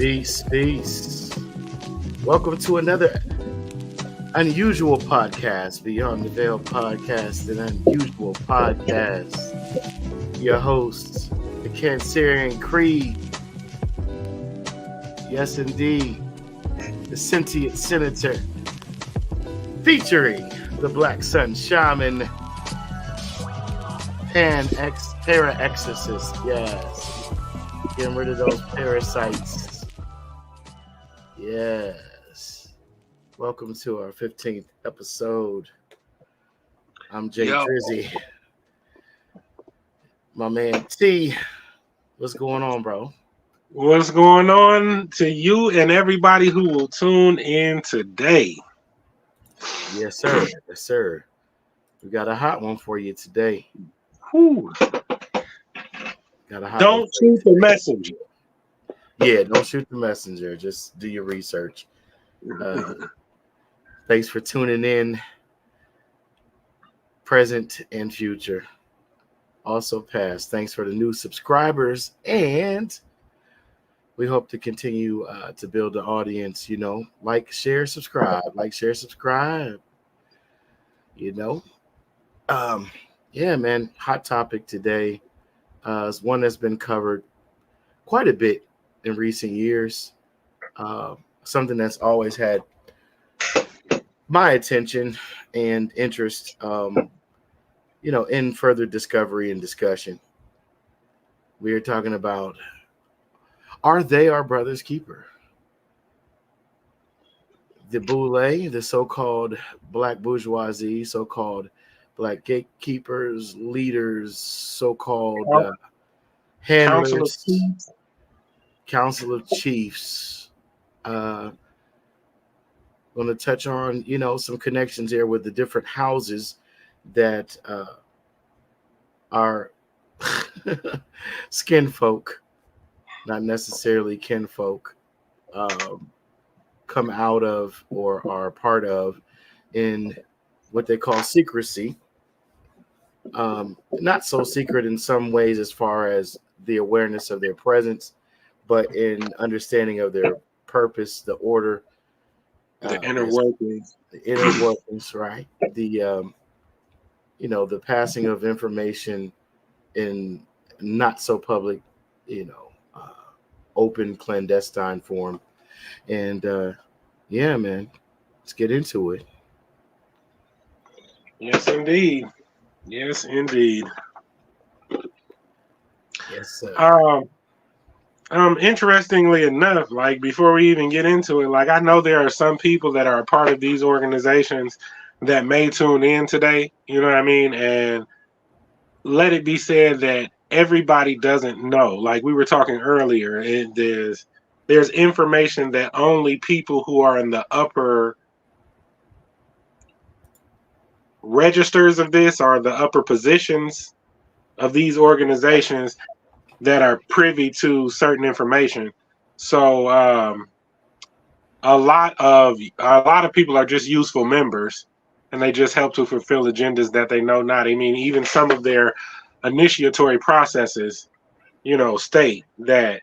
Peace, peace. Welcome to another unusual podcast, Beyond the Veil podcast, an unusual podcast. Your hosts, the Cancerian Creed. Yes, indeed. The Sentient Senator. Featuring the Black Sun Shaman. Para-Exorcist. Yes. Getting rid of those parasites. Yes. Welcome to our 15th episode. I'm Jay Drizzy. My man T. What's going on, bro? What's going on to you and everybody who will tune in today? Yes, sir. Yes, sir. We got a hot one for you today. Whew. Don't shoot the messenger. Yeah, don't shoot the messenger. Just do your research. Thanks for tuning in, present and future. Also past. Thanks for the new subscribers. And we hope to continue to build the audience. You know, like, share, subscribe. Like, share, subscribe. You know. Yeah, man. Hot topic today is one that's been covered quite a bit in recent years. Something that's always had my attention and interest, you know, in further discovery and discussion. We are talking about, are they our brother's keeper? The boule, the so-called black bourgeoisie, so-called black gatekeepers, leaders, so-called handlers, Council of Chiefs. Going to touch on, you know, some connections here with the different houses that are skin folk, not necessarily kinfolk, come out of or are part of in what they call secrecy. Not so secret in some ways as far as the awareness of their presence, but in understanding of their purpose, the order, the inner workings. The inner workings, right? The you know, the passing of information in not so public, you know, open clandestine form. And yeah, man, let's get into it. Yes, indeed. Yes, indeed. Yes, sir. Interestingly enough, like before we even get into it, like I know there are some people that are a part of these organizations that may tune in today, you know what I mean? And let it be said that everybody doesn't know. Like we were talking earlier, there's information that only people who are in the upper registers of this or the upper positions of these organizations that are privy to certain information. So a lot of people are just useful members, and they just help to fulfill agendas that they know not. I mean, even some of their initiatory processes, you know, state that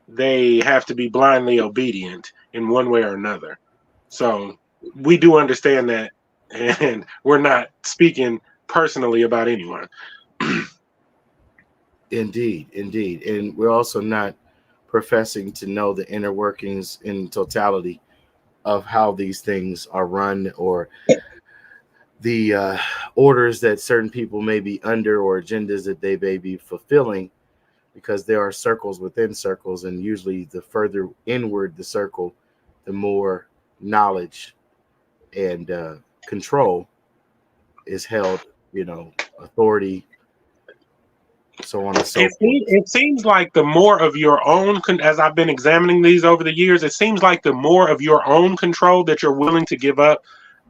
they have to be blindly obedient in one way or another. So we do understand that, and we're not speaking personally about anyone. Indeed. And we're also not professing to know the inner workings in totality of how these things are run or the orders that certain people may be under or agendas that they may be fulfilling, because there are circles within circles, and usually the further inward the circle, the more knowledge and control is held, you know, authority, so on and so forth. It seems like the more of your own, as I've been examining these over the years, it seems like the more of your own control that you're willing to give up,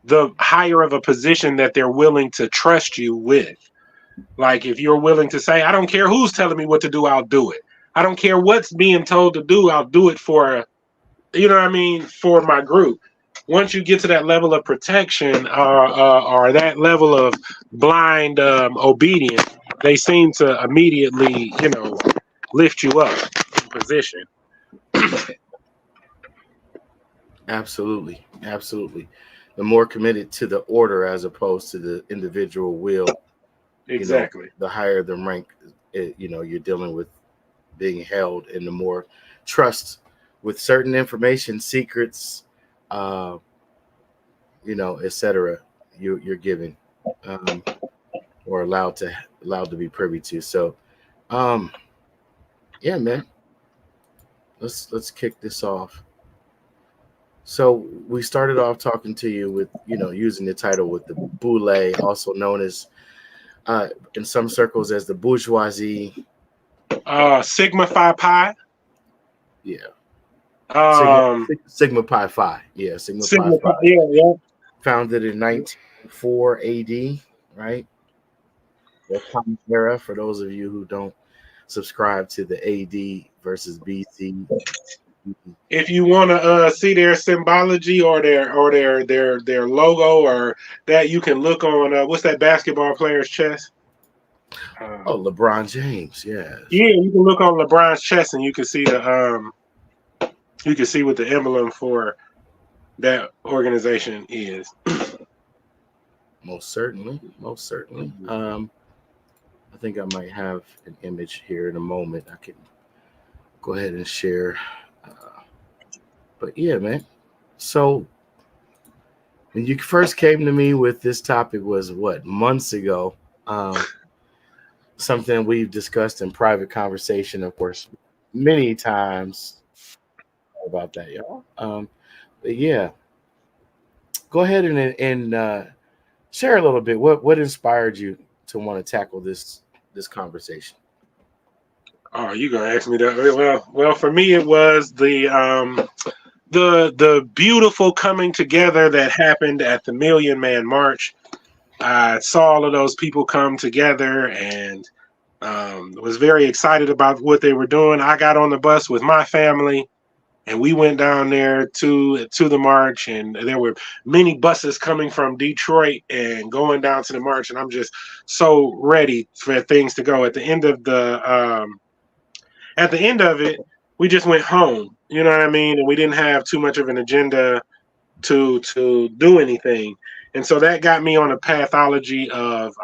the higher of a position that they're willing to trust you with. Like if you're willing to say, I don't care who's telling me what to do, I'll do it. I don't care what's being told to do, I'll do it for, you know what I mean, for my group. Once you get to that level of protection or that level of blind obedience, they seem to immediately, you know, lift you up in position. Absolutely, absolutely. The more committed to the order as opposed to the individual will, Exactly. the higher the rank, you're dealing with being held, and the more trust with certain information, secrets, uh, etc. You're given, um, or allowed to be privy to. So, um, yeah, man, let's kick this off. So we started off talking to you with, using the title with the boule, also known as, in some circles, as the bourgeoisie. Sigma Phi Pi. Yeah, Sigma Um, Sigma Pi Phi. Yeah, Sigma Pi Sigma Pi. Phi. Yeah, yeah. Founded in 1904 AD, right? The common era. For those of you who don't subscribe to the AD versus BC. If you want to see their symbology or their logo or that, you can look on what's that basketball player's chest. Oh, LeBron James. Yes. Yeah, you can look on LeBron's chest and you can see what the emblem for that organization is. Most certainly. Most certainly. I think I might have an image here in a moment. I can go ahead and share. Uh, but yeah, man. So when you first came to me with this topic was what, months ago. Um, Something we've discussed in private conversation, of course, many times about that, y'all. But yeah, go ahead and share a little bit. What inspired you to want to tackle this conversation? Oh, you gonna ask me that? Well, for me, it was the beautiful coming together that happened at the Million Man March. I saw all of those people come together and was very excited about what they were doing. I got on the bus with my family and we went down there to the march, and there were many buses coming from Detroit and going down to the march, and I'm just so ready for things to go. At the end of it, we just went home. You know what I mean? And we didn't have too much of an agenda to do anything, and so that got me on a pathology of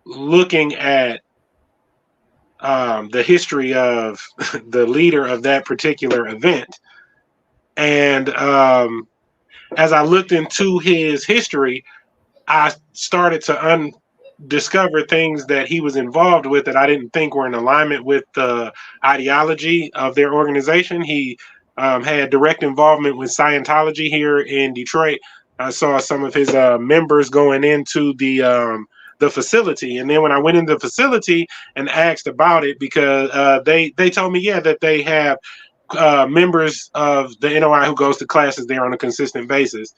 looking at the history of the leader of that particular event. And as I looked into his history, I started to discover things that he was involved with that I didn't think were in alignment with the ideology of their organization. He had direct involvement with Scientology here in Detroit. I saw some of his members going into the facility, and then when I went into the facility and asked about it, because they told me, yeah, that they have members of the NOI who goes to classes there on a consistent basis,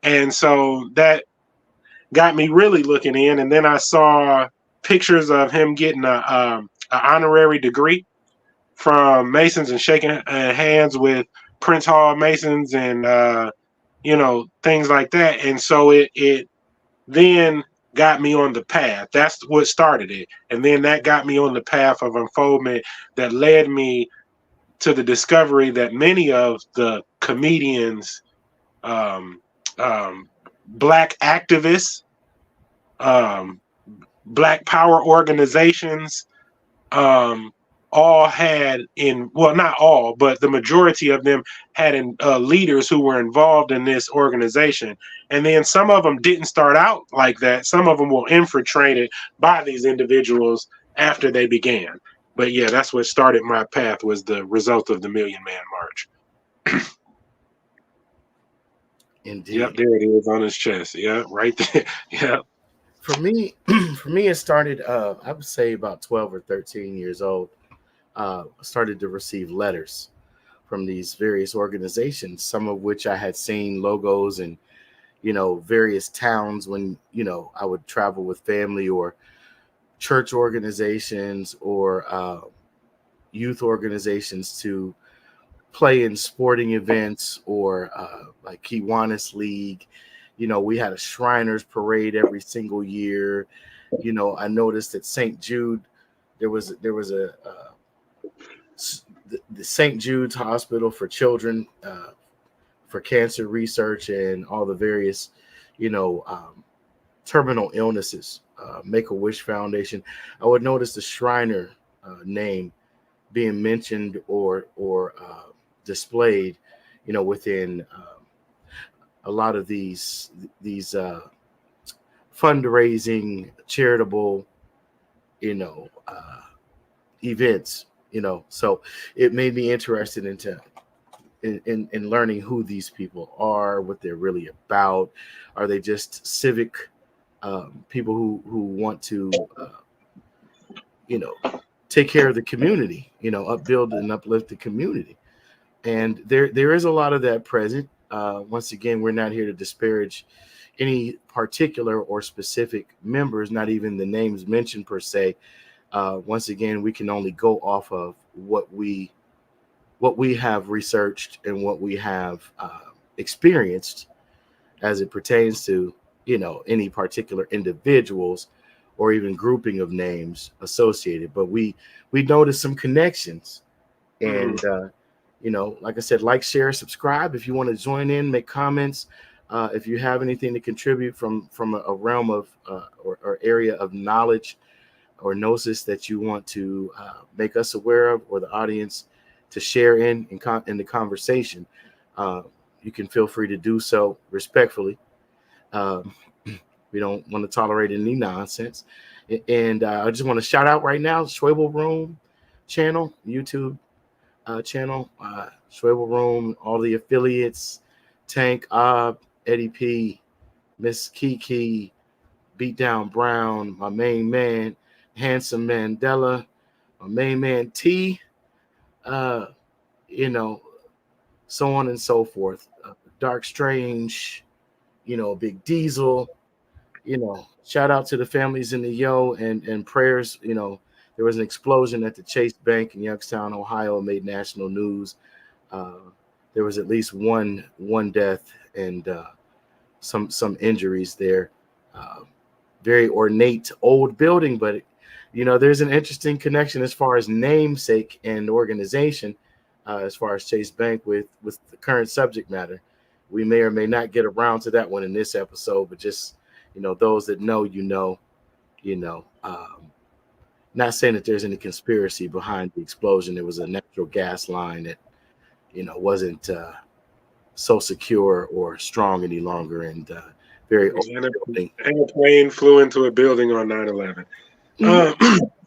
and so that got me really looking in. And then I saw pictures of him getting a honorary degree from Masons and shaking hands with Prince Hall Masons and things like that. And so it then got me on the path. That's what started it, and then that got me on the path of unfoldment that led me to the discovery that many of the comedians, um, um, black activists, um, black power organizations, um, all had in, well, not all, but the majority of them had leaders who were involved in this organization. And then some of them didn't start out like that. Some of them were infiltrated by these individuals after they began. But yeah, that's what started my path, was the result of the Million Man March. Yep, Indeed. there it is on his chest. Yeah, right there. Yeah. For me, for me, it started. I would say about 12 or 13 years old. Started to receive letters from these various organizations, some of which I had seen logos in, various towns when, I would travel with family, or church organizations, or youth organizations to play in sporting events, or like Kiwanis League. We had a Shriners parade every single year. I noticed at St. Jude there was the St. Jude's Hospital for Children, for cancer research and all the various, terminal illnesses. Make-A-Wish Foundation. I would notice the Shriner name being mentioned or displayed, within a lot of these fundraising, charitable, events. So it made me interested in learning who these people are, what they're really about. Are they just civic people who want to, take care of the community, upbuild and uplift the community? And there is a lot of that present. Once again, we're not here to disparage any particular or specific members, not even the names mentioned per se. Once again, we can only go off of what we have researched and what we have experienced as it pertains to any particular individuals or even grouping of names associated. But we noticed some connections, and like I said, like, share, subscribe if you want to join in, make comments. If you have anything to contribute from a realm of or area of knowledge or gnosis that you want to make us aware of, or the audience to share in the conversation, you can feel free to do so respectfully. We don't want to tolerate any nonsense. And I just want to shout out right now, Schwebel Room channel, YouTube channel, Schwebel Room, all the affiliates, Tank, Eddie P, Miss Kiki, Beatdown Brown, my main man, Handsome Mandela, my main man T, so on and so forth. Dark Strange, Big Diesel, shout out to the families in the and prayers. There was an explosion at the Chase Bank in Youngstown, Ohio. It made national news. There was at least one death and some injuries there. Very ornate old building, but there's an interesting connection as far as namesake and organization, as far as Chase Bank with the current subject matter. We may or may not get around to that one in this episode, but just those that know, not saying that there's any conspiracy behind the explosion. It was a natural gas line that wasn't so secure or strong any longer, and very old building. And a plane flew into a building on 9/11.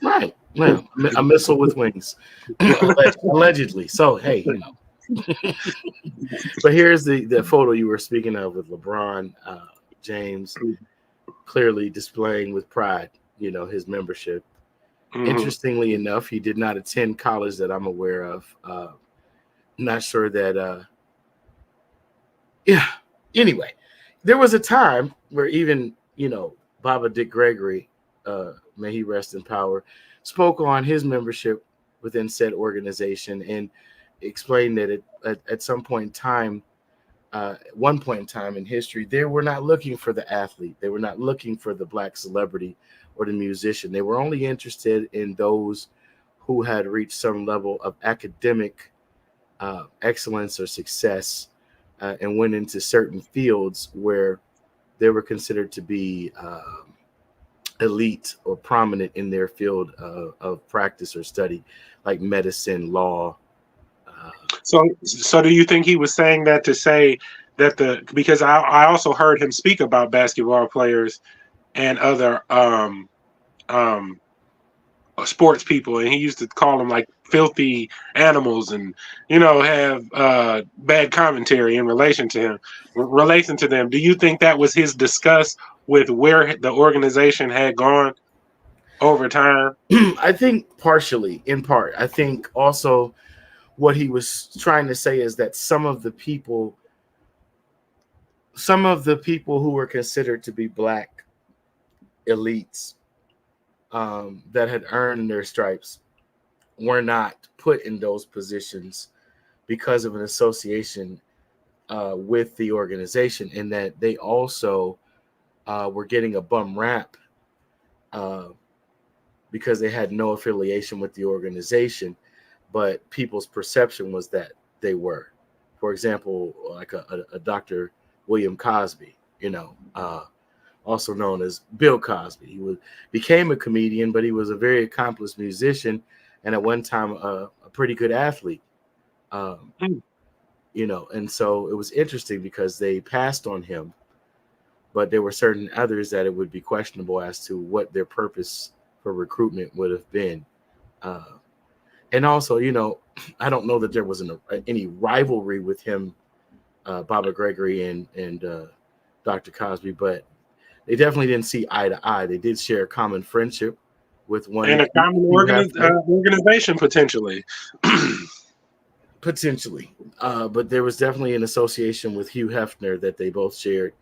Right. Well, a missile with wings, allegedly. So hey, But here's the photo you were speaking of with LeBron James, clearly displaying with pride, his membership. Mm-hmm. Interestingly enough, he did not attend college that I'm aware of. Not sure that. Anyway, there was a time where even Baba Dick Gregory, may he rest in power, spoke on his membership within said organization and explained that at some point in time, one point in time in history, they were not looking for the athlete. They were not looking for the black celebrity or the musician. They were only interested in those who had reached some level of academic excellence or success, and went into certain fields where they were considered to be elite or prominent in their field of practice or study, like medicine, law. So do you think he was saying that to say that because I also heard him speak about basketball players and other sports people, and he used to call them like filthy animals and have bad commentary in relation to them. Do you think that was his disgust with where the organization had gone over time? I think partially, in part. I think also what he was trying to say is that some of the people who were considered to be black elites, that had earned their stripes, were not put in those positions because of an association with the organization, and that they also were getting a bum rap because they had no affiliation with the organization. but people's perception was that they were. For example, like a Dr. William Cosby, also known as Bill Cosby. He became a comedian, but he was a very accomplished musician and at one time a pretty good athlete. And so it was interesting because they passed on him, but there were certain others that it would be questionable as to what their purpose for recruitment would have been. And also, I don't know that there was any rivalry with him, Baba Gregory and Dr. Cosby, but they definitely didn't see eye to eye. They did share a common friendship with one. And a common organization, potentially. Potentially. But there was definitely an association with Hugh Hefner that they both shared.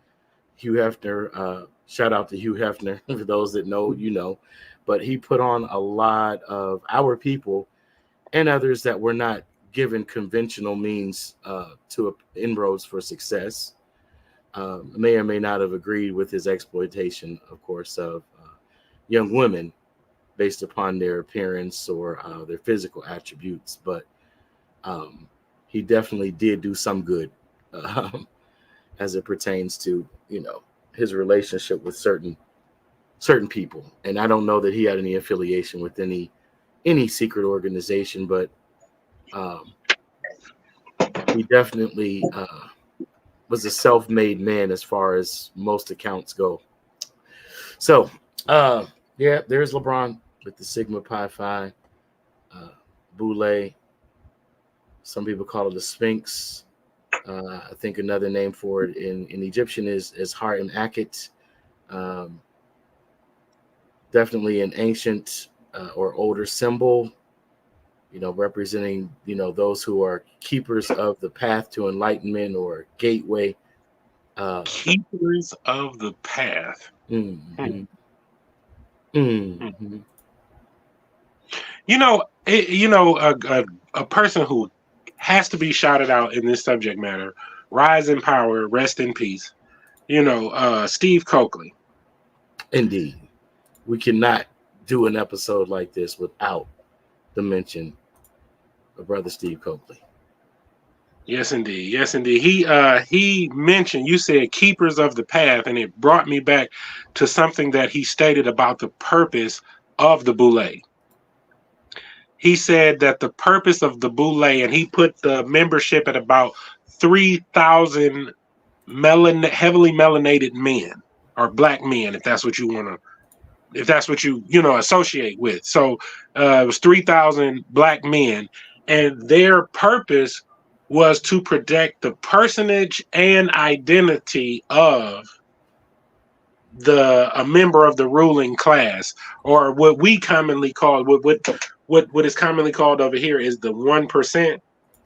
Hugh Hefner, shout out to Hugh Hefner. For those that know, but he put on a lot of our people and others that were not given conventional means to inroads for success. May or may not have agreed with his exploitation, of course, of young women based upon their appearance or their physical attributes. But he definitely did do some good as it pertains to, his relationship with certain people. And I don't know that he had any affiliation with any secret organization, but he definitely was a self-made man as far as most accounts go. So, there's LeBron with the Sigma Pi Phi, Boule. Some people call it the Sphinx. I think another name for it in Egyptian is Har and Akhet. Definitely an ancient or older symbol, representing, those who are keepers of the path to enlightenment or gateway. Keepers of the path. Mm-hmm. Mm-hmm. A person who has to be shouted out in this subject matter, rise in power, rest in peace. Steve Coakley. Indeed. We cannot do an episode like this without the mention of Brother Steve Coakley. Yes, indeed. Yes, indeed. He mentioned, you said keepers of the path, and it brought me back to something that he stated about the purpose of the Boule. He said that the purpose of the Boule, and he put the membership at about 3,000 heavily melanated men or black men, if that's what you want to, if that's what you associate with. So it was 3,000 black men, and their purpose was to protect the personage and identity of a member of the ruling class, or what we commonly call what is commonly called over here is the 1%.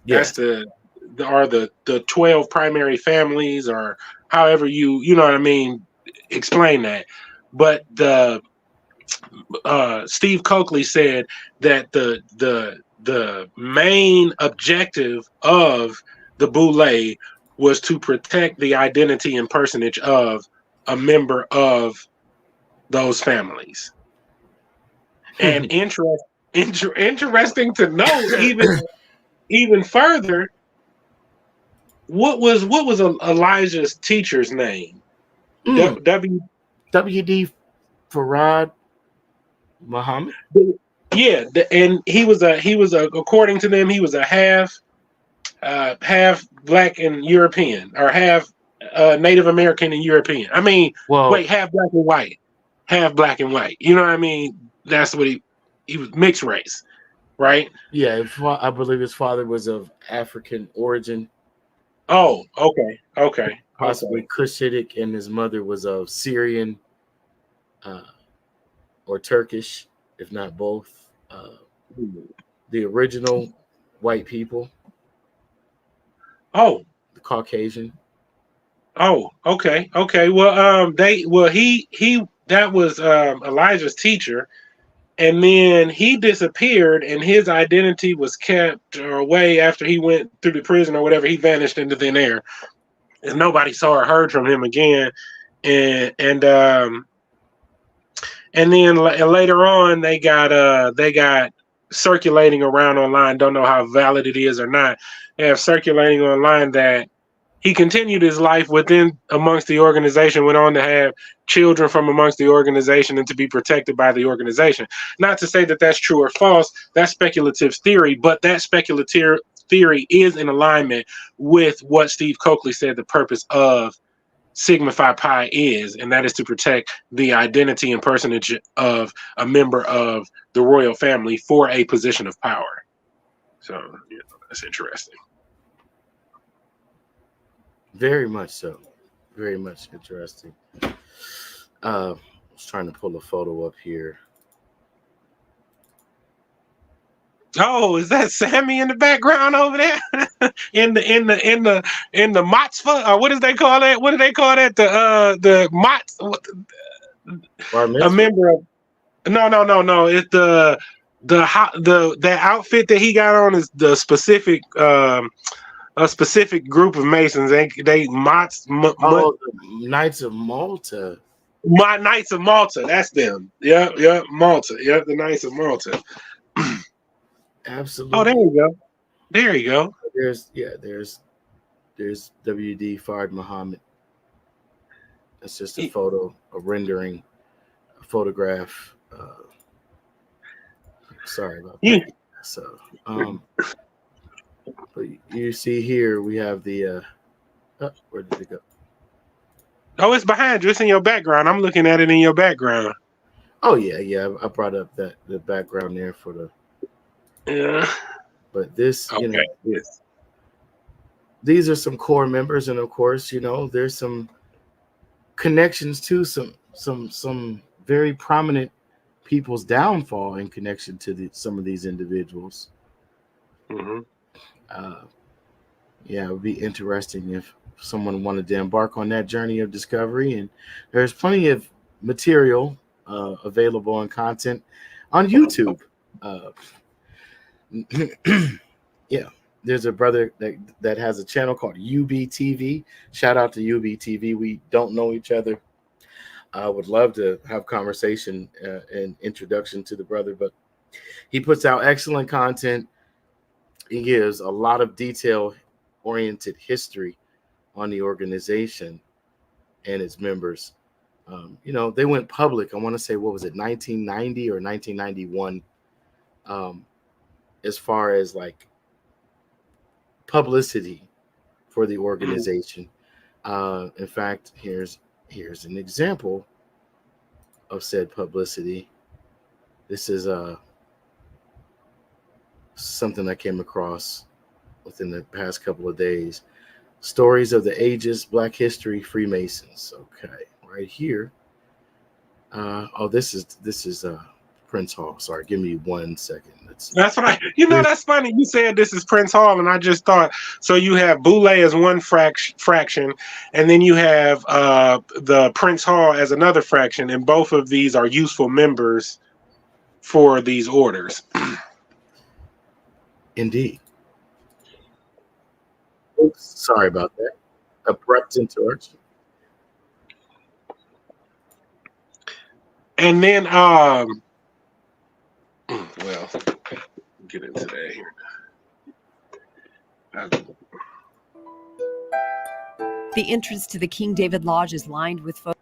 Yes. That's the 12 primary families, or however you know what I mean, explain that. But the Steve Coakley said that the main objective of the Boule was to protect the identity and personage of a member of those families. And interesting to know, even further, what was Elijah's teacher's name? W.D. Farad Muhammad. Yeah, and he was according to them, he was a half black and European, or half Native American and European. I mean, half black and white, half black and white. You know what I mean? That's what he was, mixed race, right? Yeah, I believe his father was of African origin. Oh, okay. Possibly Cushitic, and his mother was of Syrian or Turkish, if not both. The original white people. Oh, the Caucasian. Oh, okay. Well, that was Elijah's teacher, and then he disappeared, and his identity was kept away after he went through the prison or whatever. He vanished into thin air, and nobody saw or heard from him again. And then later on, they got circulating around online. Don't know how valid it is or not. They have circulating online that he continued his life within amongst the organization, went on to have children from amongst the organization and to be protected by the organization. Not to say that that's true or false, that's speculative theory, but that speculative theory is in alignment with what Steve Coakley said the purpose of Sigma Phi Pi is, and that is to protect the identity and personage of a member of the royal family for a position of power. So, that's interesting. Very much so. Very much interesting. I was trying to pull a photo up here. Oh, is that Sammy in the background over there? in the Mott's what does they call that? What do they call that? The Mott's a member of no. It's that outfit that he got on is the specific a specific group of Masons. They Mott's the Knights of Malta. My Knights of Malta, that's them. Yep, Malta. Yep, the Knights of Malta. Absolutely. Oh, there you go. There's WD Fard Muhammad. That's just a photo, a rendering, a photograph. Sorry about that. So, but you see here we have the. Where did it go? Oh, it's behind you. It's in your background. I'm looking at it in your background. Oh yeah. I brought up the background there for the. Yeah. But this, okay. These are some core members, and of course, there's some connections to some very prominent people's downfall in connection to some of these individuals. Mm-hmm. It would be interesting if someone wanted to embark on that journey of discovery, and there's plenty of material available and content on YouTube. There's a brother that has a channel called UBTV. Shout out to UBTV. We don't know each other. I would love to have conversation and introduction to the brother, but he puts out excellent content. He gives a lot of detail-oriented history on the organization and its members. They went public. I want to say, what was it, 1990 or 1991? As far as like publicity for the organization. In fact, here's an example of said publicity. This is something I came across within the past couple of days. Stories of the Ages, Black History, Freemasons. Okay, right here. This is Prince Hall. Sorry, give me 1 second. That's right. That's funny. You said this is Prince Hall, and I just thought, so you have Boule as one fraction, and then you have the Prince Hall as another fraction, and both of these are useful members for these orders. Indeed. Oops, sorry about that. Abrupt interruption. And then, well, get into that here. The entrance to the King David Lodge is lined with photos.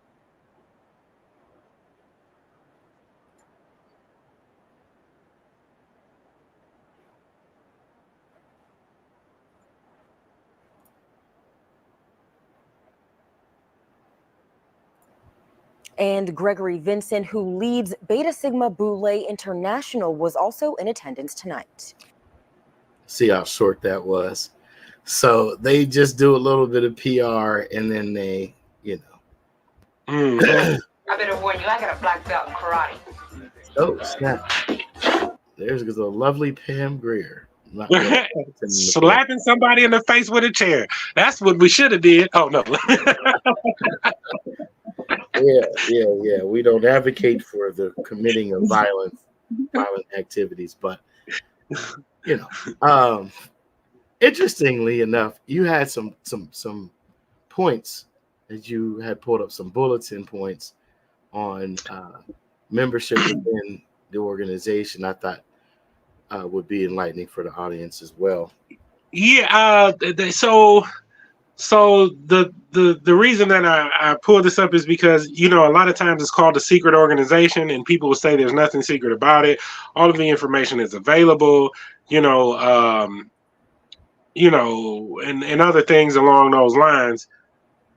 And Gregory Vincent, who leads Beta Sigma Boule International, was also in attendance tonight. See how short that was. So they just do a little bit of PR, and then they, I better warn you, I got a black belt in karate. Oh, snap. There's a lovely Pam Grier. Slapping somebody in the face with a chair. That's what we should have did. Oh, no. Yeah. We don't advocate for the committing of violent activities, but interestingly enough, you had some points that you had pulled up, some bulletin points on membership within the organization. I thought would be enlightening for the audience as well. Yeah. So the reason that I pull this up is because, you know, a lot of times it's called a secret organization, and people will say there's nothing secret about it. All of the information is available, and other things along those lines.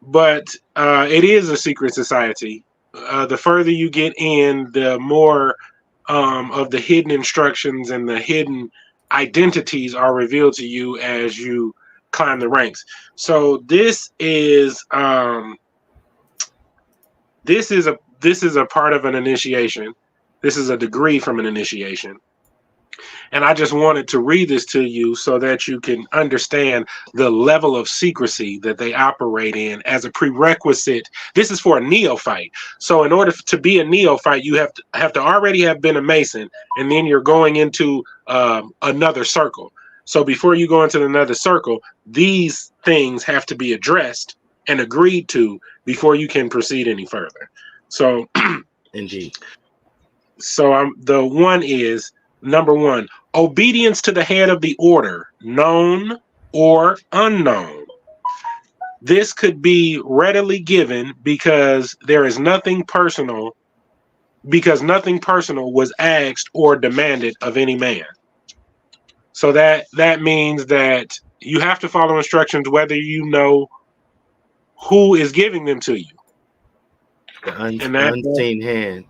But it is a secret society. The further you get in, the more of the hidden instructions and the hidden identities are revealed to you as you climb the ranks. So this is a part of an initiation. This is a degree from an initiation. And I just wanted to read this to you so that you can understand the level of secrecy that they operate in as a prerequisite. This is for a neophyte. So in order to be a neophyte, you have to already have been a Mason, and then you're going into another circle. So before you go into another circle, these things have to be addressed and agreed to before you can proceed any further. So Indeed. So the one is, number one, obedience to the head of the order, known or unknown. This could be readily given because nothing personal was asked or demanded of any man. So that means that you have to follow instructions whether you know who is giving them to you. The unseen hand.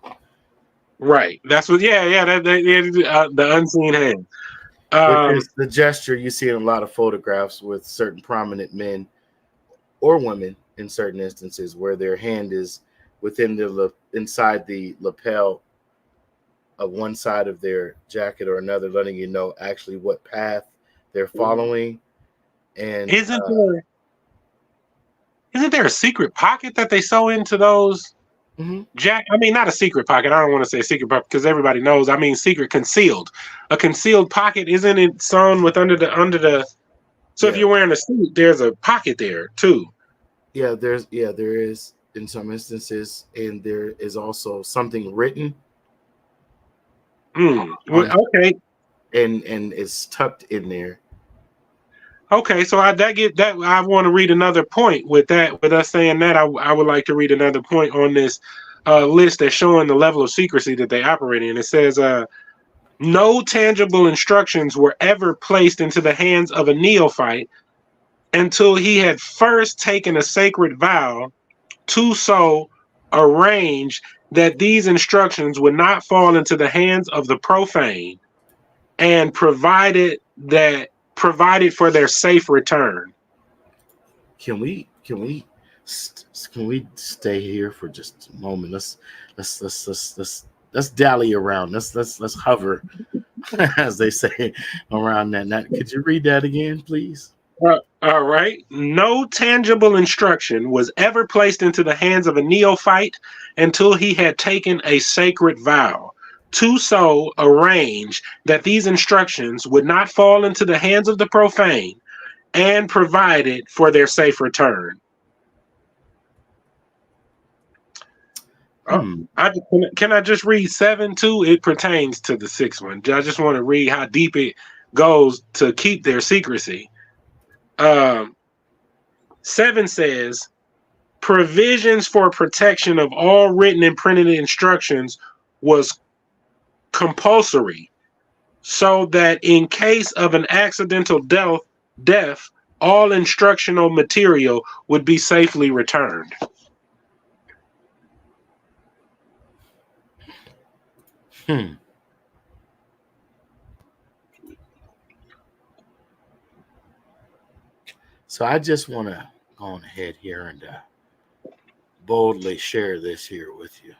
Right. That's what. Yeah. The unseen hand. Which is the gesture you see in a lot of photographs with certain prominent men or women in certain instances, where their hand is within inside the lapel of one side of their jacket or another, letting you know actually what path they're following. And isn't there a secret pocket that they sew into those? Mm-hmm. I mean, not a secret pocket. I don't want to say secret pocket because everybody knows. I mean, secret, concealed. A concealed pocket, isn't it sewn with under the? So yeah. If you're wearing a suit, there's a pocket there too. Yeah, there is in some instances, and there is also something written. Okay. And it's tucked in there. Okay, so I want to read another point with that. With us saying that, I would like to read another point on this list that's showing the level of secrecy that they operate in. It says, no tangible instructions were ever placed into the hands of a neophyte until he had first taken a sacred vow to so arrange that these instructions would not fall into the hands of the profane, and provided for their safe return. Can we stay here for just a moment? Let's dally around. Let's hover, as they say, around that. Could you read that again, please? All right. No tangible instruction was ever placed into the hands of a neophyte until he had taken a sacred vow to so arrange that these instructions would not fall into the hands of the profane, and provided for their safe return. Can I just read 7 too? It pertains to the 6th one. I just want to read how deep it goes to keep their secrecy. 7 says, provisions for protection of all written and printed instructions was compulsory, so that in case of an accidental death, all instructional material would be safely returned. So I just want to go on ahead here and boldly share this here with you.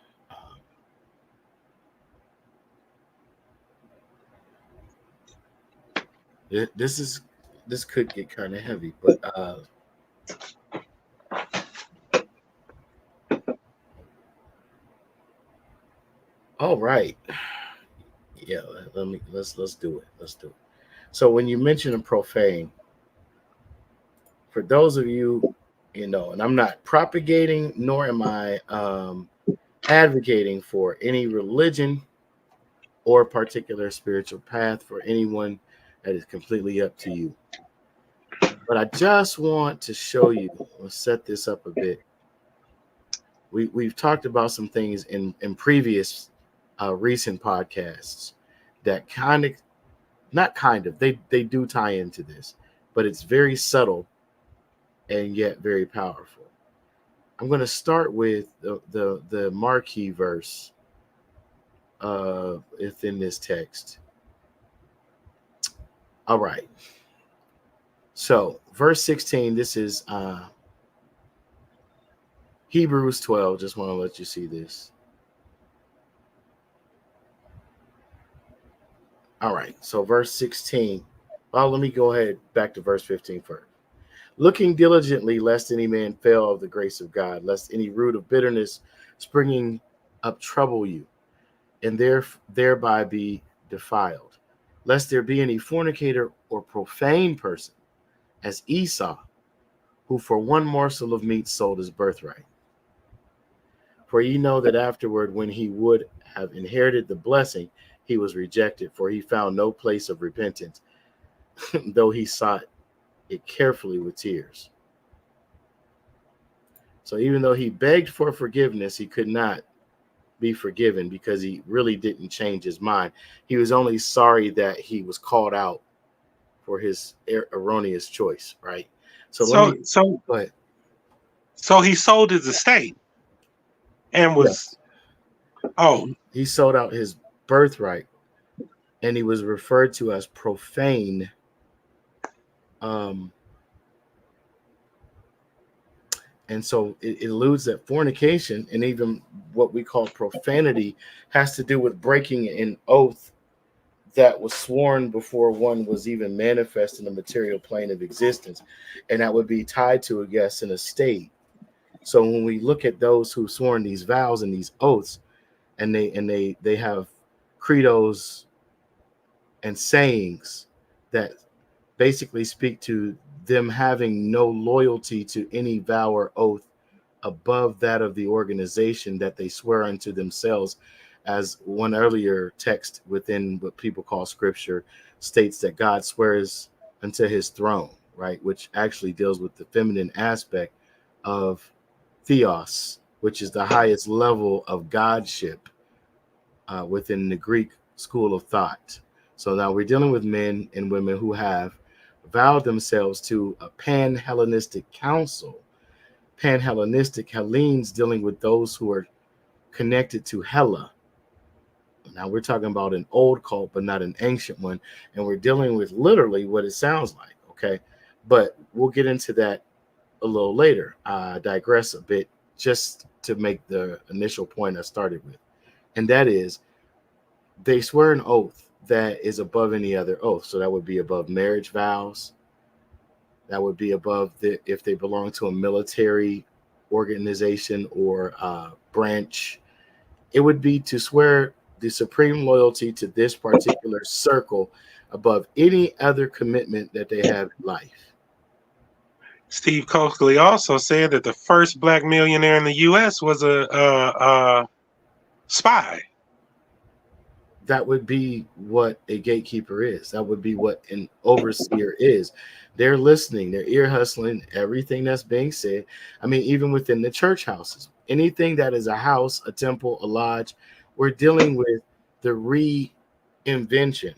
This could get kind of heavy, but all right. Yeah, let's do it. Let's do it. So when you mention a profane, for those of you, and I'm not propagating nor am I advocating for any religion or particular spiritual path for anyone. That is completely up to you. But I just want to show you, let's set this up a bit. We've talked about some things in previous recent podcasts that they do tie into this, but it's very subtle and yet very powerful. I'm going to start with the marquee verse within this text. All right. So verse 16, this is Hebrews 12. Just want to let you see this. All right. So verse 16. Well, let me go ahead back to verse 15 first. Looking diligently, lest any man fail of the grace of God, lest any root of bitterness springing up trouble you, and thereby be defiled, lest there be any fornicator or profane person, as Esau, who for one morsel of meat sold his birthright. For ye know that afterward, when he would have inherited the blessing, he was rejected, for he found no place of repentance, though he sought it carefully with tears. So even though he begged for forgiveness, he could not be forgiven because he really didn't change his mind. He was only sorry that he was called out for his erroneous choice, right? So go ahead. So he sold his estate and was He sold out his birthright, and he was referred to as profane. And so it alludes that fornication and even what we call profanity has to do with breaking an oath that was sworn before one was even manifest in the material plane of existence. And that would be tied to, I guess, an estate. So when we look at those who've sworn these vows and these oaths, and they have credos and sayings that basically speak to them having no loyalty to any vow or oath above that of the organization that they swear unto themselves, as one earlier text within what people call scripture states that God swears unto his throne, right? Which actually deals with the feminine aspect of theos, which is the highest level of godship within the Greek school of thought. So now we're dealing with men and women who have vowed themselves to a pan-Hellenistic council. Pan-Hellenistic, Hellenes dealing with those who are connected to Hella. Now we're talking about an old cult, but not an ancient one. And we're dealing with literally what it sounds like, okay? But we'll get into that a little later. I digress a bit just to make the initial point I started with. And that is, they swear an oath that is above any other oath. So that would be above marriage vows. That would be above if they belong to a military organization or branch. It would be to swear the supreme loyalty to this particular circle above any other commitment that they have in life. Steve Coakley also said that the first black millionaire in the U.S. was a spy. That would be what a gatekeeper is. That would be what an overseer is. They're listening, they're ear hustling everything that's being said. I mean, even within the church houses, anything that is a house, a temple, a lodge, we're dealing with the reinvention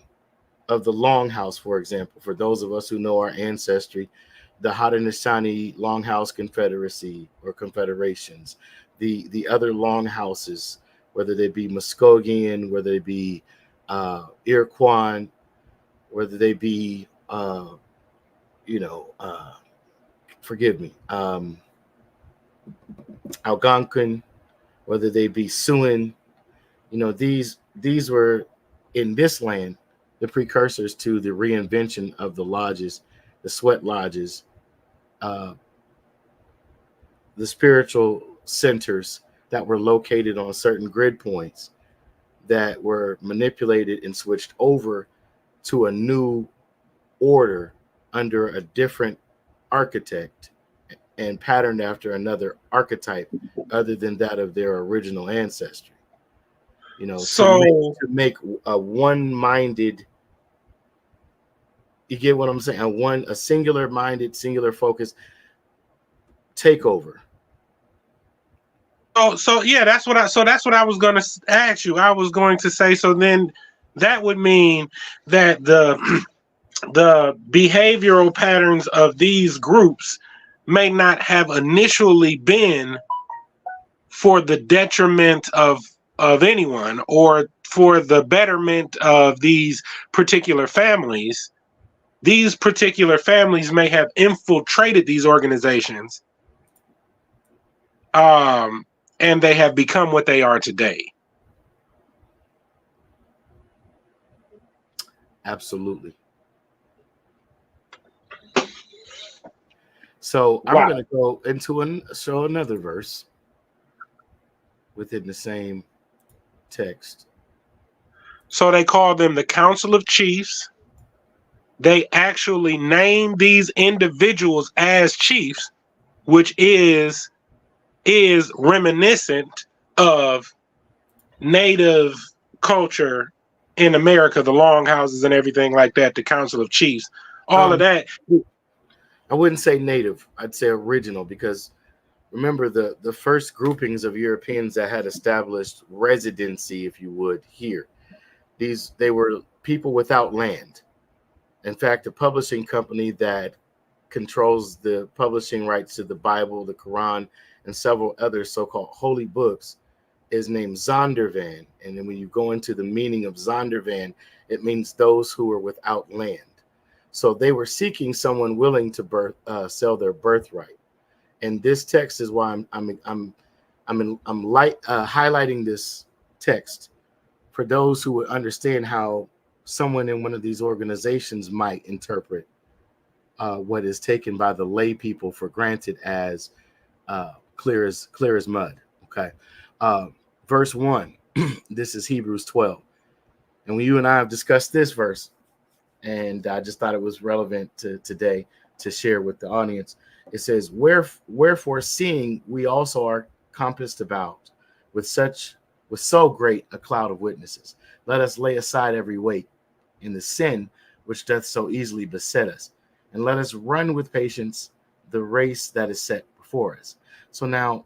of the longhouse, for example. For those of us who know our ancestry, the Haudenosaunee Longhouse Confederacy or confederations, the other longhouses, whether they be Muskogean, whether they be Iroquois, whether they be, forgive me, Algonquin, whether they be Siouan, these were in this land the precursors to the reinvention of the lodges, the sweat lodges, the spiritual centers that were located on certain grid points that were manipulated and switched over to a new order under a different architect and patterned after another archetype other than that of their original ancestry. You know, So to make a one-minded. You get what I'm saying? A singular-minded, singular focus takeover. so yeah, that's what I was going to ask you. I was going to say, so then that would mean that the behavioral patterns of these groups may not have initially been for the detriment of anyone or for the betterment of these particular families. These particular families may have infiltrated these organizations, and they have become what they are today. Absolutely. So I'm Wow. going to go into show another verse within the same text. So they call them the Council of Chiefs. They actually name these individuals as chiefs, which is reminiscent of native culture in America, the longhouses and everything like that, the Council of Chiefs, all of that. I wouldn't say native. I'd say original, because remember the first groupings of Europeans that had established residency, if you would, here. They were people without land. In fact, the publishing company that controls the publishing rights to the Bible, the Quran, and several other so-called holy books is named Zondervan. And then when you go into the meaning of Zondervan, it means those who are without land. So they were seeking someone willing to sell their birthright. And this text is why I'm highlighting this text for those who would understand how someone in one of these organizations might interpret what is taken by the lay people for granted as clear as mud. Okay, verse 1. This is Hebrews 12, and when you and I have discussed this verse, and I just thought it was relevant to today to share with the audience. It says, wherefore seeing we also are compassed about with so great a cloud of witnesses, let us lay aside every weight and the sin which doth so easily beset us, and let us run with patience the race that is set before us. So now,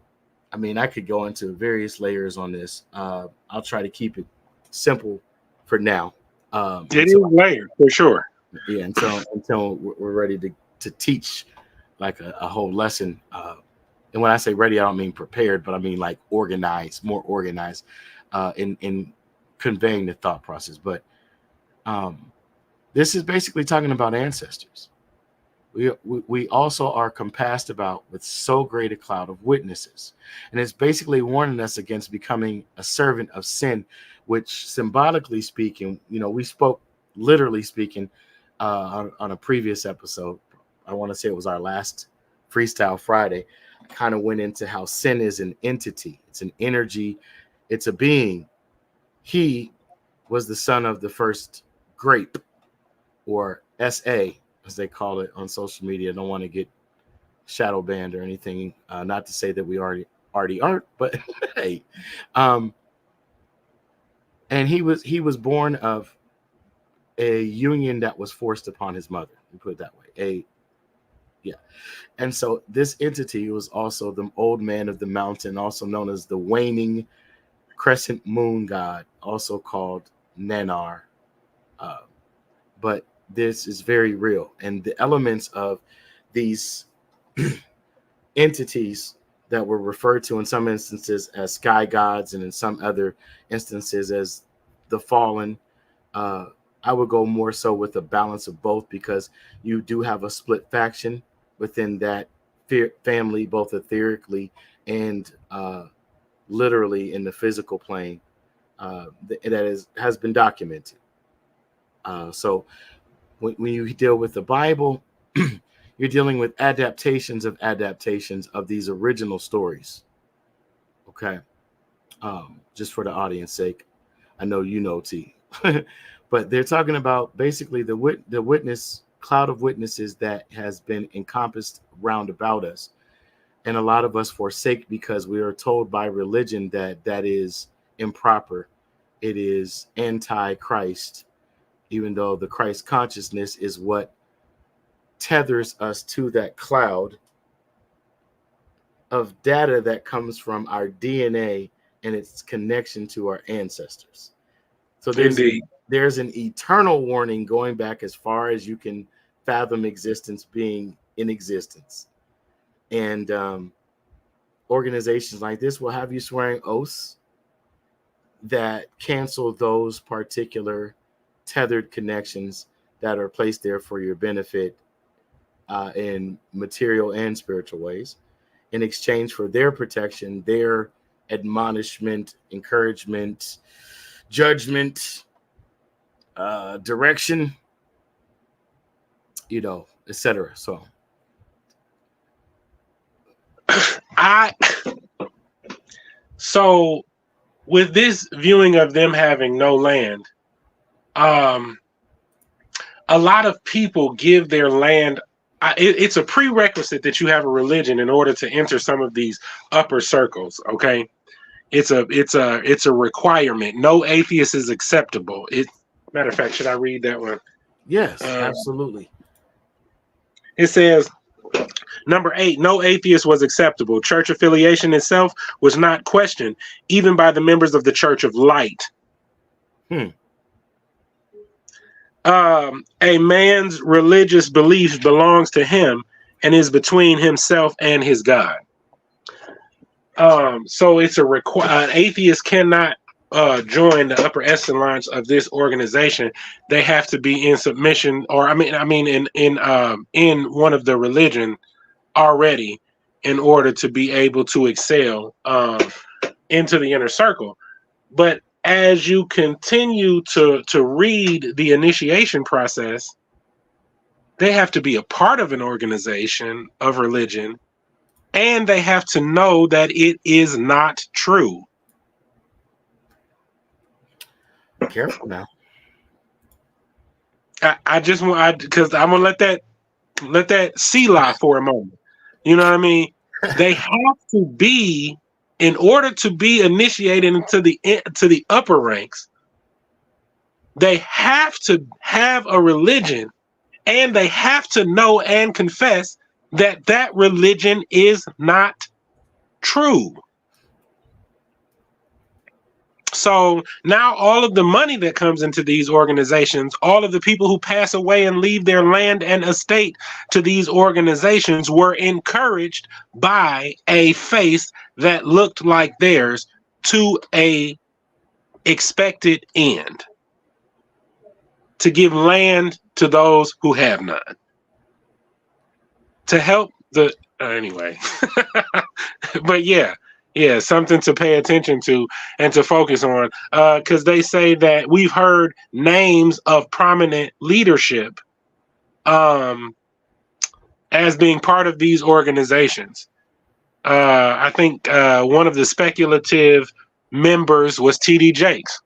I mean, I could go into various layers on this. I'll try to keep it simple for now. It is layered for sure. Yeah, until we're ready to teach like a whole lesson. And when I say ready, I don't mean prepared, but I mean like organized, more organized in conveying the thought process. But this is basically talking about ancestors. We also are compassed about with so great a cloud of witnesses. And it's basically warning us against becoming a servant of sin, which symbolically speaking, we spoke literally speaking on a previous episode. I want to say it was our last Freestyle Friday. Kind of went into how sin is an entity. It's an energy. It's a being. He was the son of the first grape, or SA, as they call it on social media. I don't want to get shadow banned or anything. Not to say that we already aren't, but hey. And he was born of a union that was forced upon his mother. We put it that way. And so this entity was also the old man of the mountain, also known as the waning crescent moon god, also called Nanar. But this is very real. And the elements of these entities that were referred to in some instances as sky gods and in some other instances as the fallen, I would go more so with a balance of both, because you do have a split faction within that family, both etherically and literally in the physical plane, that has been documented. So when you deal with the Bible, you're dealing with adaptations of these original stories. Okay. Just for the audience sake, I know you know T, but they're talking about basically the witness cloud of witnesses that has been encompassed round about us, and a lot of us forsake because we are told by religion that is improper, it is anti-Christ, even though the Christ consciousness is what tethers us to that cloud of data that comes from our DNA and its connection to our ancestors. So there's an eternal warning going back as far as you can fathom existence being in existence. And organizations like this will have you swearing oaths that cancel those particular tethered connections that are placed there for your benefit in material and spiritual ways, in exchange for their protection, their admonishment, encouragement, judgment, direction, etc. So with this viewing of them having no land, a lot of people give their land. It's a prerequisite that you have a religion in order to enter some of these upper circles. Okay, it's a requirement. No atheist is acceptable. Matter of fact, should I read that one? Yes, absolutely. It says, number 8, no atheist was acceptable. Church affiliation itself was not questioned, even by the members of the Church of Light. A man's religious beliefs belongs to him and is between himself and his God. So it's an atheist cannot join the upper echelons of this organization. They have to be in submission, or in one of the religion already, in order to be able to excel into the inner circle. But as you continue to read the initiation process, they have to be a part of an organization of religion, and they have to know that it is not true. Careful now. Because I'm gonna let that sea lie for a moment. You know what I mean? They have to be, in order to be initiated into the upper ranks, they have to have a religion, and they have to know and confess that religion is not true. So now all of the money that comes into these organizations, all of the people who pass away and leave their land and estate to these organizations were encouraged by a faith that looked like theirs to a expected end, to give land to those who have none, to help anyway. But yeah, something to pay attention to and to focus on, because they say that we've heard names of prominent leadership as being part of these organizations. I think one of the speculative members was TD Jakes.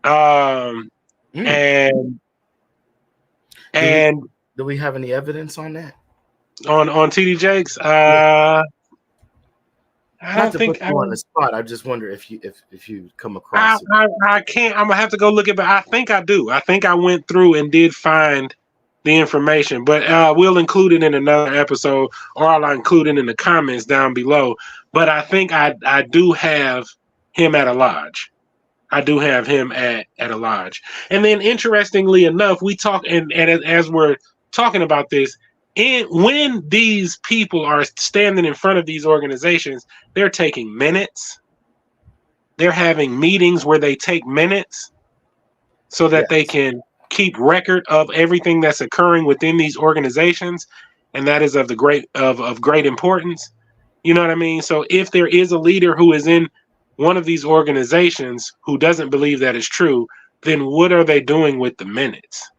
And do we have any evidence on that? On TD Jakes? Not to put you on the spot. I just wonder if you come across it. I can't. I'm gonna have to go look at it. I think I do. I think I went through and did find the information, but we'll include it in another episode, or I'll include it in the comments down below. But I think I do have him at a lodge. I do have him at a lodge. And then, interestingly enough, we talk and as we're talking about this. And when these people are standing in front of these organizations, they're taking minutes. They're having meetings where they take minutes so that they can keep record of everything that's occurring within these organizations, and that is of great importance. You know what I mean? So if there is a leader who is in one of these organizations who doesn't believe that is true, then what are they doing with the minutes?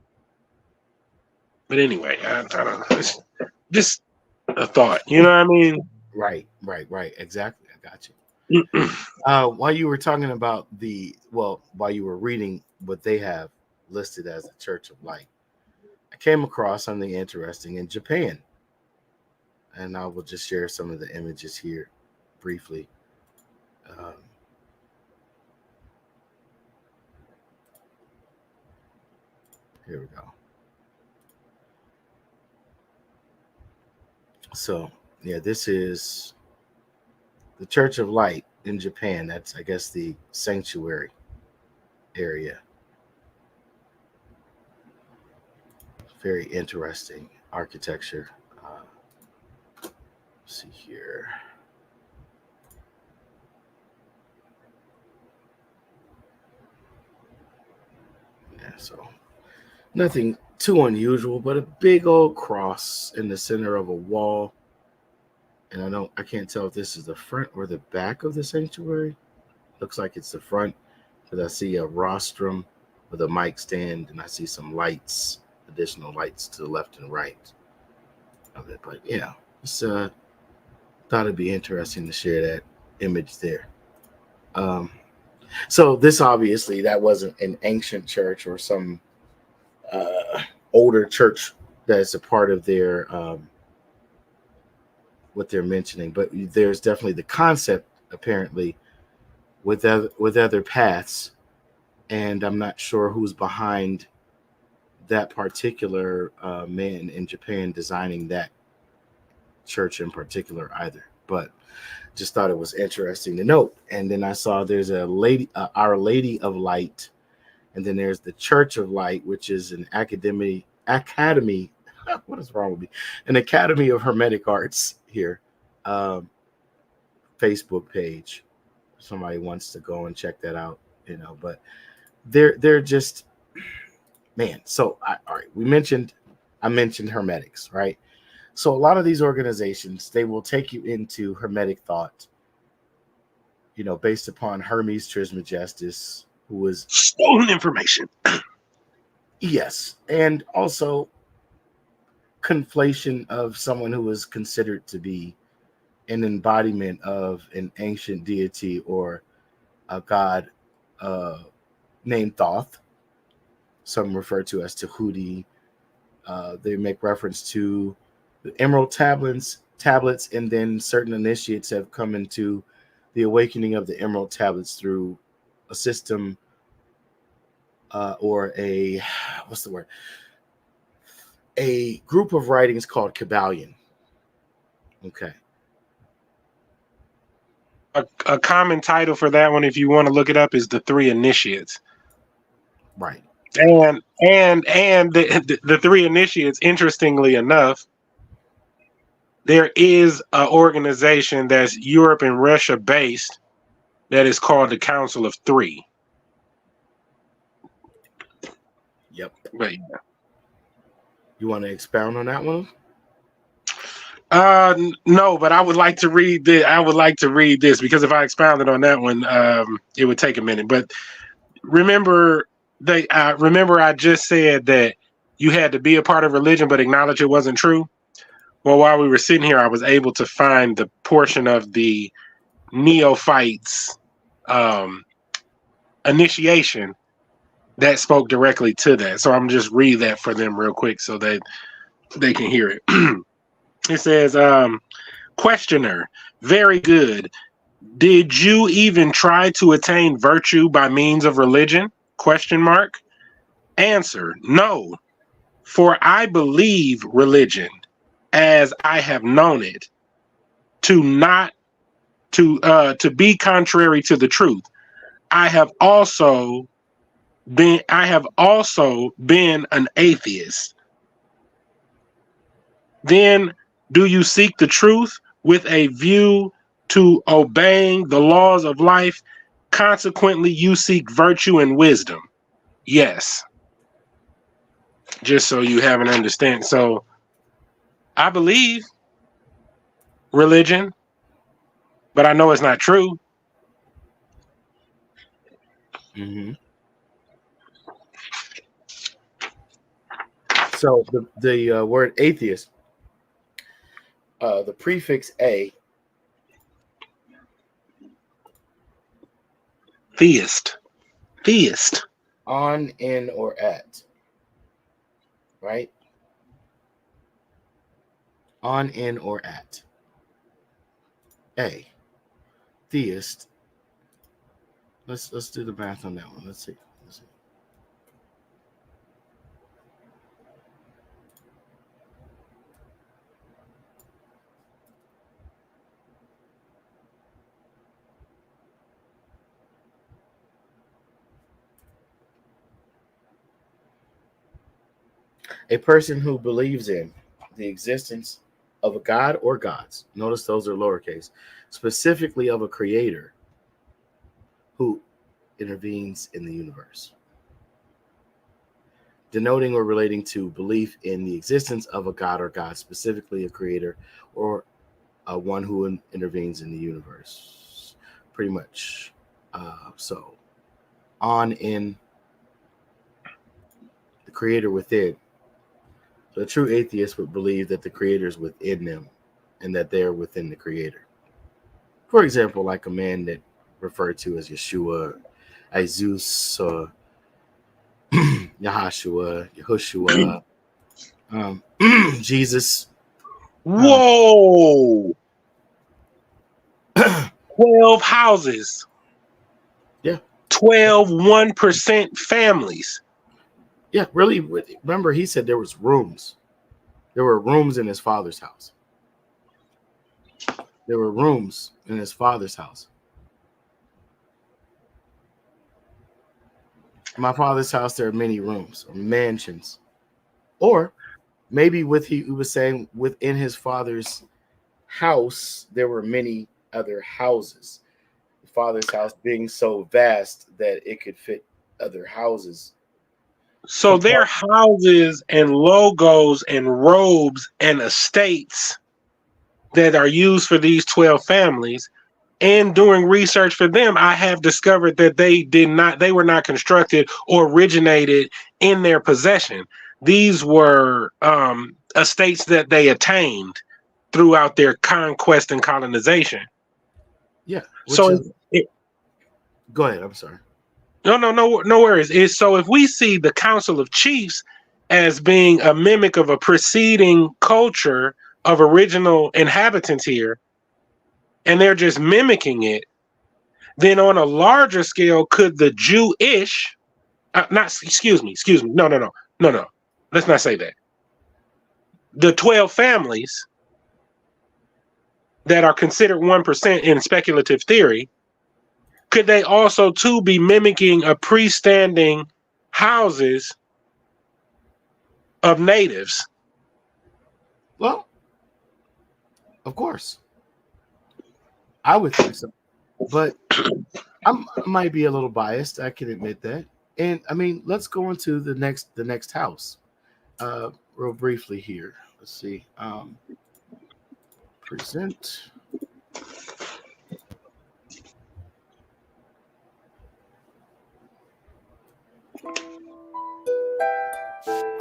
But anyway, I don't know. It's just a thought. You know what I mean? Right. Exactly. I got you. While you were talking about while you were reading what they have listed as a Church of Light, I came across something interesting in Japan. And I will just share some of the images here briefly. Here we go. So, yeah, this is the Church of Light in Japan. That's, I guess, the sanctuary area. Very interesting architecture. Let's see here. Yeah, so nothing too unusual, but a big old cross in the center of a wall. And I can't tell if this is the front or the back of the sanctuary. Looks like it's the front, because I see a rostrum with a mic stand, and I see some lights, additional lights to the left and right of it. But yeah, just thought it'd be interesting to share that image there. So this obviously, that wasn't an ancient church or some older church that's a part of their what they're mentioning, but there's definitely the concept apparently with other paths, and I'm not sure who's behind that particular man in Japan designing that church in particular either, but just thought it was interesting to note. And then I saw there's a lady, Our Lady of Light, and then there's the Church of Light, which is an academy. What is wrong with me? An Academy of Hermetic Arts here, Facebook page. Somebody wants to go and check that out, But they're just, man. So all right, I mentioned Hermetics, right? So a lot of these organizations, they will take you into Hermetic thought, based upon Hermes Trismegistus, who was Stolen information. yes, and also conflation of someone who was considered to be an embodiment of an ancient deity or a god named Thoth. Some refer to as Tahuti. They make reference to the Emerald tablets, and then certain initiates have come into the awakening of the Emerald tablets through a system or a a group of writings called Kabbalion. Okay. A common title for that one, if you want to look it up, is the Three Initiates. Right. And the Three Initiates, interestingly enough, there is an organization that's Europe and Russia based that is called the Council of Three. Yep. But You want to expound on that one? no, but I would like to read this. I would like to read this because if I expounded on that one, it would take a minute. But remember, I just said that you had to be a part of religion, but acknowledge it wasn't true. Well, while we were sitting here, I was able to find the portion of the neophytes initiation that spoke directly to that. So I'm just read that for them real quick so that they can hear it. It says, questioner, very good. Did you even try to attain virtue by means of religion? Question mark. Answer, no. For I believe religion as I have known it to be contrary to the truth. I have also been an atheist. Then do you seek the truth with a view to obeying the laws of life? Consequently, you seek virtue and wisdom. Yes. Just so you have an understanding. So I believe religion, but I know it's not true. Mm-hmm. So the word atheist, the prefix a. Theist. On, in, or at. Right? On, in, or at. A. Theist. Let's do the math on that one. Let's see. A person who believes in the existence of a god or gods, notice those are lowercase, specifically of a creator who intervenes in the universe. Denoting or relating to belief in the existence of a god or gods, specifically a creator or one who intervenes in the universe. Pretty much. So, on in the creator within. So, a true atheist would believe that the creator is within them and that they are within the creator. For example, like a man that referred to as Yeshua, Jesus, Yahashua, Yahushua, Jesus. Whoa! 12 houses. Yeah. 12 1% families. Yeah, really. Remember, he said there was rooms. There were rooms in his father's house. There were rooms in his father's house. In my father's house, there are many rooms or mansions. Or maybe he was saying within his father's house, there were many other houses. The father's house being so vast that it could fit other houses. So their houses and logos and robes and estates that are used for these 12 families, and doing research for them, I have discovered that they were not constructed or originated in their possession. These were estates that they attained throughout their conquest and colonization. Yeah. So go ahead. I'm sorry. No worries. So if we see the Council of Chiefs as being a mimic of a preceding culture of original inhabitants here, and they're just mimicking it, then on a larger scale, could the Jewish, excuse me. No. Let's not say that. The 12 families that are considered 1% in speculative theory, could they also too be mimicking a freestanding houses of natives? Well, of course. I would think so. But I might be a little biased. I can admit that. And I mean, let's go into the next house. Real briefly here. Let's see. Present.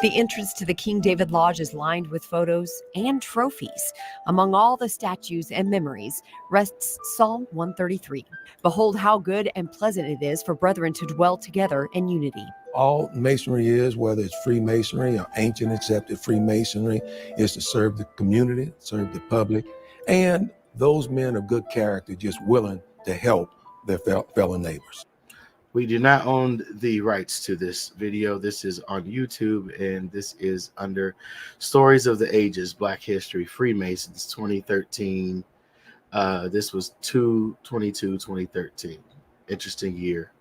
The entrance to the King David Lodge is lined with photos and trophies. Among all the statues and memories rests Psalm 133. Behold how good and pleasant it is for brethren to dwell together in unity. All masonry is, whether it's Freemasonry or ancient accepted Freemasonry, is to serve the community, serve the public, and those men of good character just willing to help their fellow neighbors. We do not own the rights to this video. This is on YouTube, and this is under Stories of the Ages, Black History, Freemasons, 2013. This was 2/22/2013. Interesting year,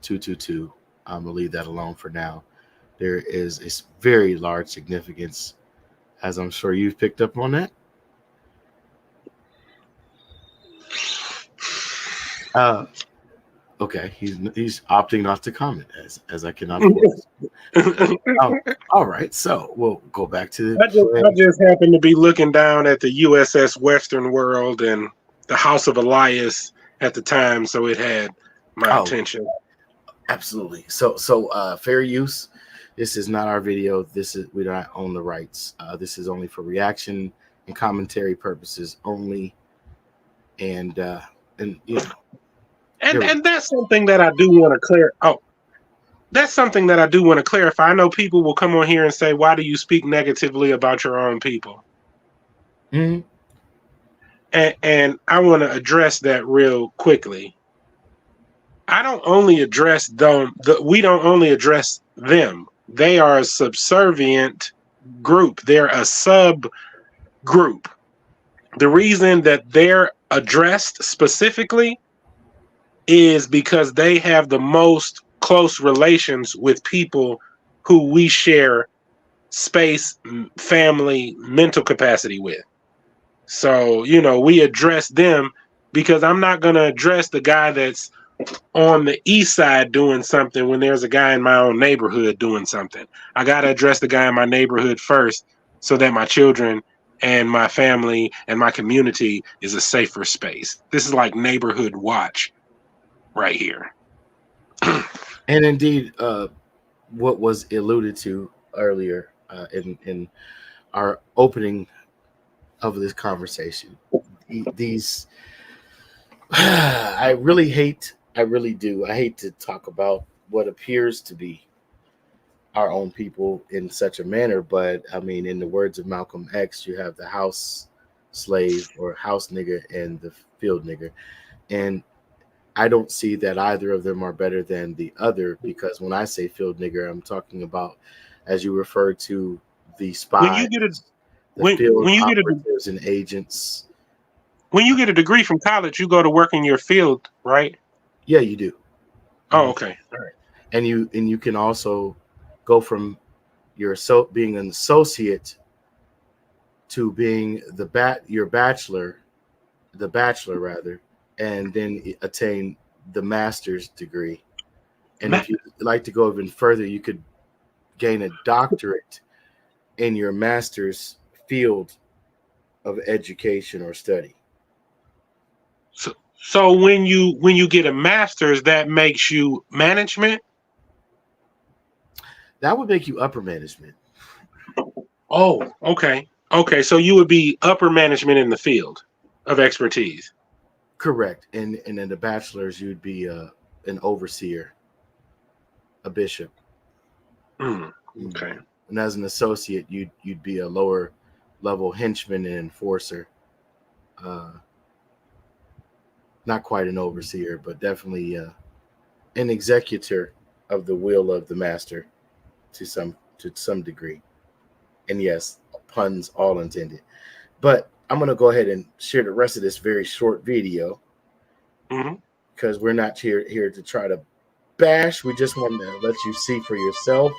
222. I'm going to leave that alone for now. There is a very large significance, as I'm sure you've picked up on that. Okay, he's opting not to comment as I cannot. All right, so we'll go back to. I just happened to be looking down at the USS Western World and the House of Elias at the time, so it had my attention. Absolutely. So fair use. This is not our video. We don't own the rights. This is only for reaction and commentary purposes only, and you know. And that's something that I do want to clear. Oh, that's something that I do want to clarify. I know people will come on here and say, "Why do you speak negatively about your own people?" Mm-hmm. And I want to address that real quickly. I don't only address them. We don't only address them. They are a subservient group. They're a subgroup. The reason that they're addressed specifically is because they have the most close relations with people who we share space, family, mental capacity with. So, you know, we address them because I'm not going to address the guy that's on the east side doing something when there's a guy in my own neighborhood doing something. I got to address the guy in my neighborhood first so that my children and my family and my community is a safer space. This is like neighborhood watch right here. And indeed, what was alluded to earlier in our opening of this conversation, these I really do. I hate to talk about what appears to be our own people in such a manner, but I mean, in the words of Malcolm X, you have the house slave or house nigger and the field nigger. And I don't see that either of them are better than the other, because when I say field nigger, I'm talking about, as you referred to, the spies, the field when you get operatives and agents. when you get a degree from college, you go to work in your field, right? Yeah, you do. Oh, okay. All right. And you can also go from being an associate to being your bachelor rather, and then attain the master's degree. And if you'd like to go even further, you could gain a doctorate in your master's field of education or study. So when you get a master's, that makes you management? That would make you upper management. Oh, okay. Okay, so you would be upper management in the field of expertise. Correct. And in the bachelor's, you'd be an overseer, a bishop. Okay. And as an associate, you'd be a lower level henchman and enforcer. Not quite an overseer, but definitely an executor of the will of the master to some degree. And yes, puns all intended. But I'm going to go ahead and share the rest of this very short video, because we're not here to try to bash. We just want to let you see for yourself.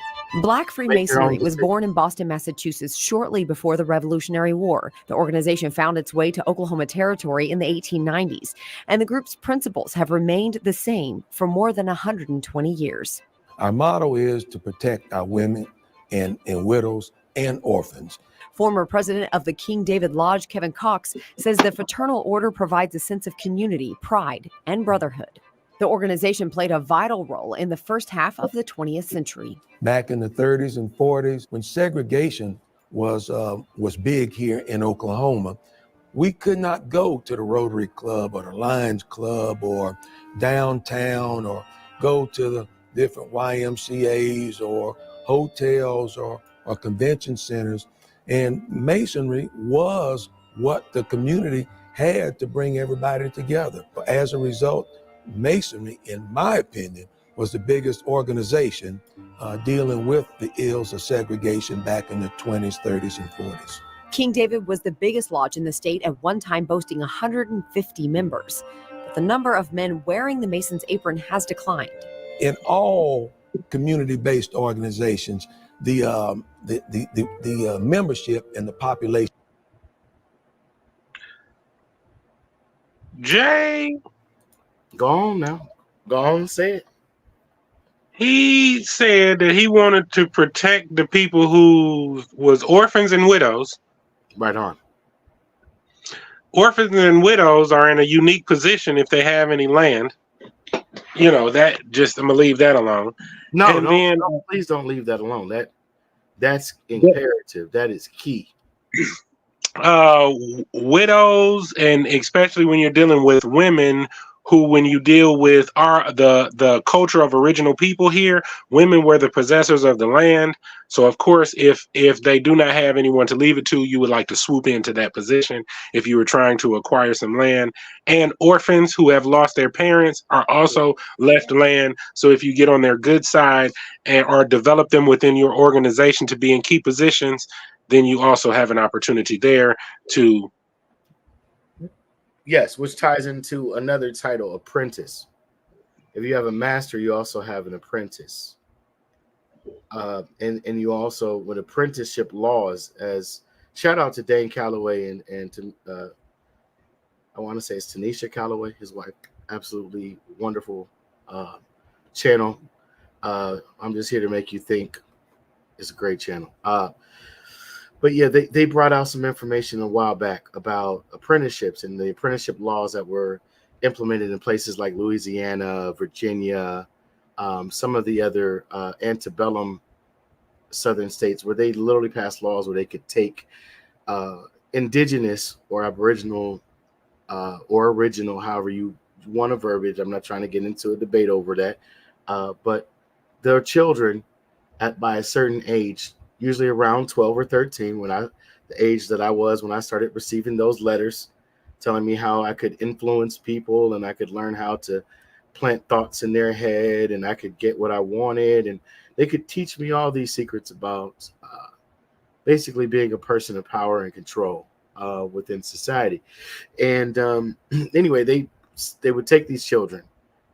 Black Freemasonry was born in Boston, Massachusetts shortly before the Revolutionary War. The organization found its way to Oklahoma Territory in the 1890s, and the group's principles have remained the same for more than 120 years. Our motto is to protect our women and widows and orphans. Former president of the King David Lodge, Kevin Cox, says the fraternal order provides a sense of community, pride, and brotherhood. The organization played a vital role in the first half of the 20th century. Back in the 30s and 40s, when segregation was big here in Oklahoma, we could not go to the Rotary Club or the Lions Club or downtown or go to the different YMCAs or hotels or convention centers. And Masonry was what the community had to bring everybody together. As a result, Masonry, in my opinion, was the biggest organization dealing with the ills of segregation back in the 20s, 30s, and 40s. King David was the biggest lodge in the state, at one time boasting 150 members. But the number of men wearing the Mason's apron has declined. In all community-based organizations, the membership and the population. Jay, Go on now. Go on and say it. he said that he wanted to protect the people who was orphans and widows. Right on. Orphans and widows are in a unique position if they have any land. You know, that just, I'm gonna leave that alone. No, And then please don't leave that alone. That's imperative. That is key. widows, and especially when you're dealing with women who, when you deal with the culture of original people here, women were the possessors of the land. So of course, if they do not have anyone to leave it to, you would like to swoop into that position if you were trying to acquire some land. And orphans who have lost their parents are also left land. So if you get on their good side or develop them within your organization to be in key positions, then you also have an opportunity there to. Yes, which ties into another title, apprentice. If you have a master, you also have an apprentice. And you also with apprenticeship laws. As shout out to Dane Calloway and to I want to say it's Tanisha Calloway, his wife. Absolutely wonderful channel. I'm just here to make you think. It's a great channel. But yeah, they brought out some information a while back about apprenticeships and the apprenticeship laws that were implemented in places like Louisiana, Virginia, some of the other antebellum southern states where they literally passed laws where they could take indigenous or aboriginal or original, however you want to verbiage. I'm not trying to get into a debate over that, but their children by a certain age, usually around 12 or 13, the age that I was when I started receiving those letters telling me how I could influence people and I could learn how to plant thoughts in their head and I could get what I wanted. And they could teach me all these secrets about basically being a person of power and control within society. And anyway, they would take these children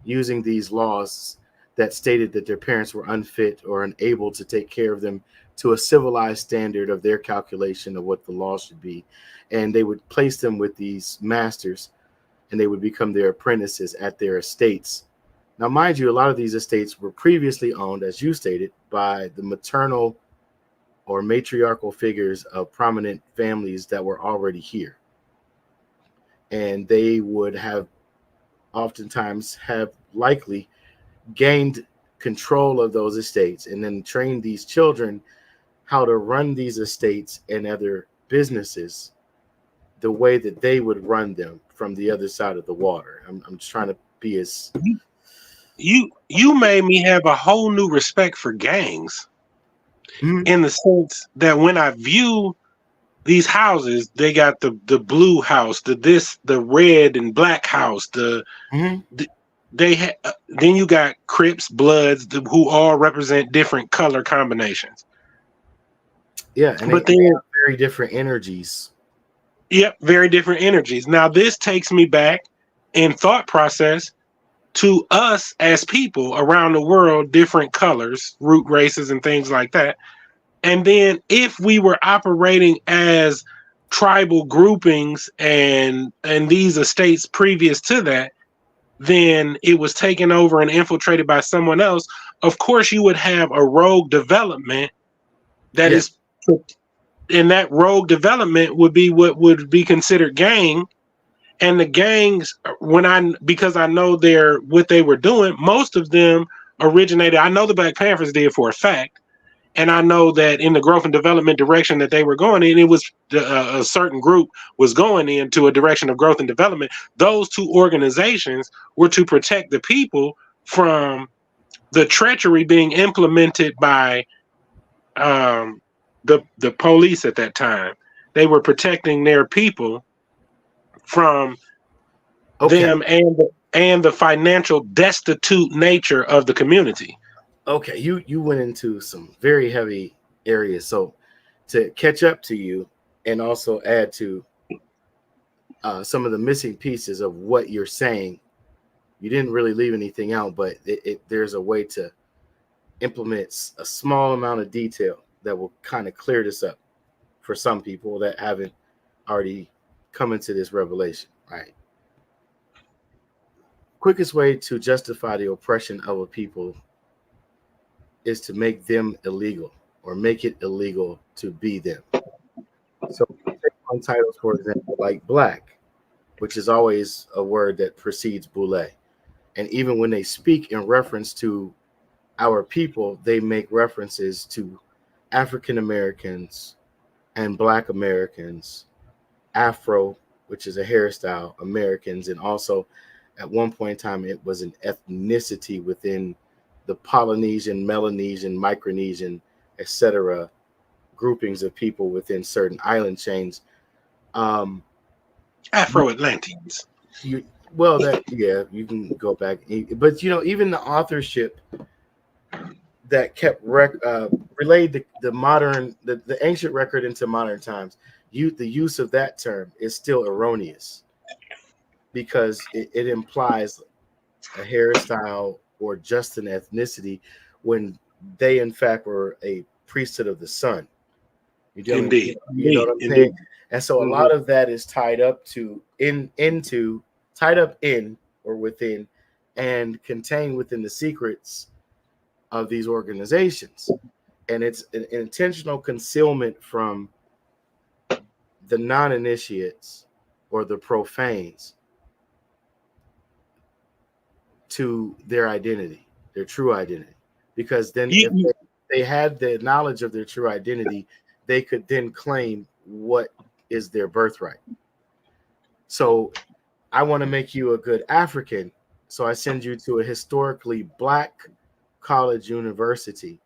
using these laws that stated that their parents were unfit or unable to take care of them to a civilized standard of their calculation of what the law should be. And they would place them with these masters and they would become their apprentices at their estates. Now, mind you, a lot of these estates were previously owned, as you stated, by the maternal or matriarchal figures of prominent families that were already here. And they would have oftentimes have likely gained control of those estates and then trained these children how to run these estates and other businesses the way that they would run them from the other side of the water. I'm just trying to be as you made me have a whole new respect for gangs. Mhm. In the sense that when I view these houses, they got the blue house, the red and black house, Mhm. then you got Crips, Bloods, who all represent different color combinations. Yeah, and But they then, have very different energies. yep, very different energies. Now this takes me back in thought process to us as people around the world, different colors, root races, and things like that. And then if we were operating as tribal groupings and these estates previous to that, then it was taken over and infiltrated by someone else. Of course, you would have a rogue development that Yeah. is, and that rogue development would be what would be considered gang. And the gangs, because I know what they were doing, most of them originated. I know the Black Panthers did for a fact. And I know that in the growth and development direction that they were going in, it was a certain group was going into a direction of growth and development. Those two organizations were to protect the people from the treachery being implemented by the police at that time. They were protecting their people from Okay. them and the financial destitute nature of the community. Okay. You went into some very heavy areas. So to catch up to you and also add to some of the missing pieces of what you're saying, you didn't really leave anything out, but there's a way to implement a small amount of detail that will kind of clear this up for some people that haven't already come into this revelation, right? Quickest way to justify the oppression of a people is to make them illegal or make it illegal to be them. So take on titles, for example, like black, which is always a word that precedes boule. And even when they speak in reference to our people, they make references to African Americans and Black Americans, Afro, which is a hairstyle, Americans, and also at one point in time it was an ethnicity within the Polynesian, Melanesian, Micronesian, etc. groupings of people within certain island chains. Um, Afro-Atlanteans. well, that yeah, you can go back, but even the authorship that kept relayed the ancient record into modern times. The use of that term is still erroneous because it implies a hairstyle or just an ethnicity when they in fact were a priesthood of the sun. Indeed. You know what I'm saying? And so a lot of that is tied up in or within and contained within the secrets of these organizations. And it's an intentional concealment from the non-initiates or the profanes to their identity, their true identity. Because then if they had the knowledge of their true identity, they could then claim what is their birthright. So I want to make you a good African. So I send you to a historically black college university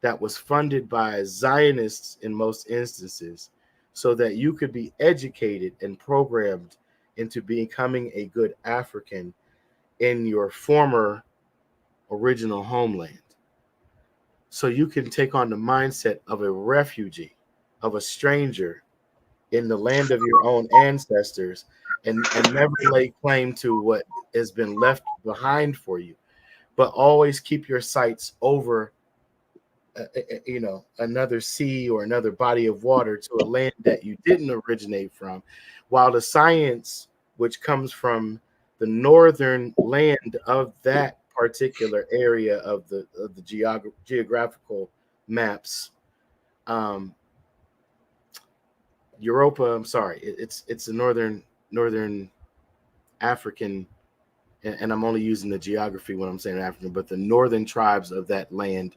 that was funded by Zionists in most instances, so that you could be educated and programmed into becoming a good African in your former original homeland. So you can take on the mindset of a refugee, of a stranger in the land of your own ancestors, and never lay claim to what has been left behind for you, but always keep your sights over another sea or another body of water to a land that you didn't originate from, while the science which comes from the northern land of that particular area of the geographical maps, Europa, I'm sorry, it's the northern African, and I'm only using the geography when I'm saying African, but the northern tribes of that land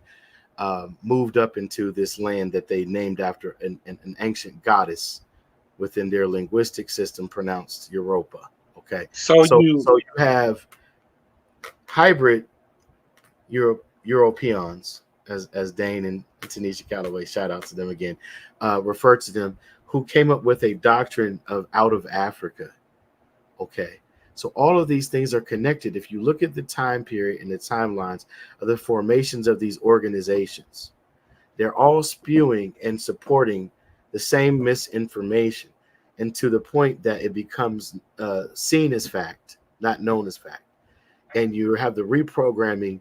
moved up into this land that they named after an ancient goddess within their linguistic system, pronounced Europa. Okay, so you have hybrid Europeans, as Dane and Tanisha Calloway, shout out to them again, refer to them, who came up with a doctrine of out of Africa. Okay, so all of these things are connected. If you look at the time period and the timelines of the formations of these organizations, they're all spewing and supporting the same misinformation, and to the point that it becomes seen as fact, not known as fact. And you have the reprogramming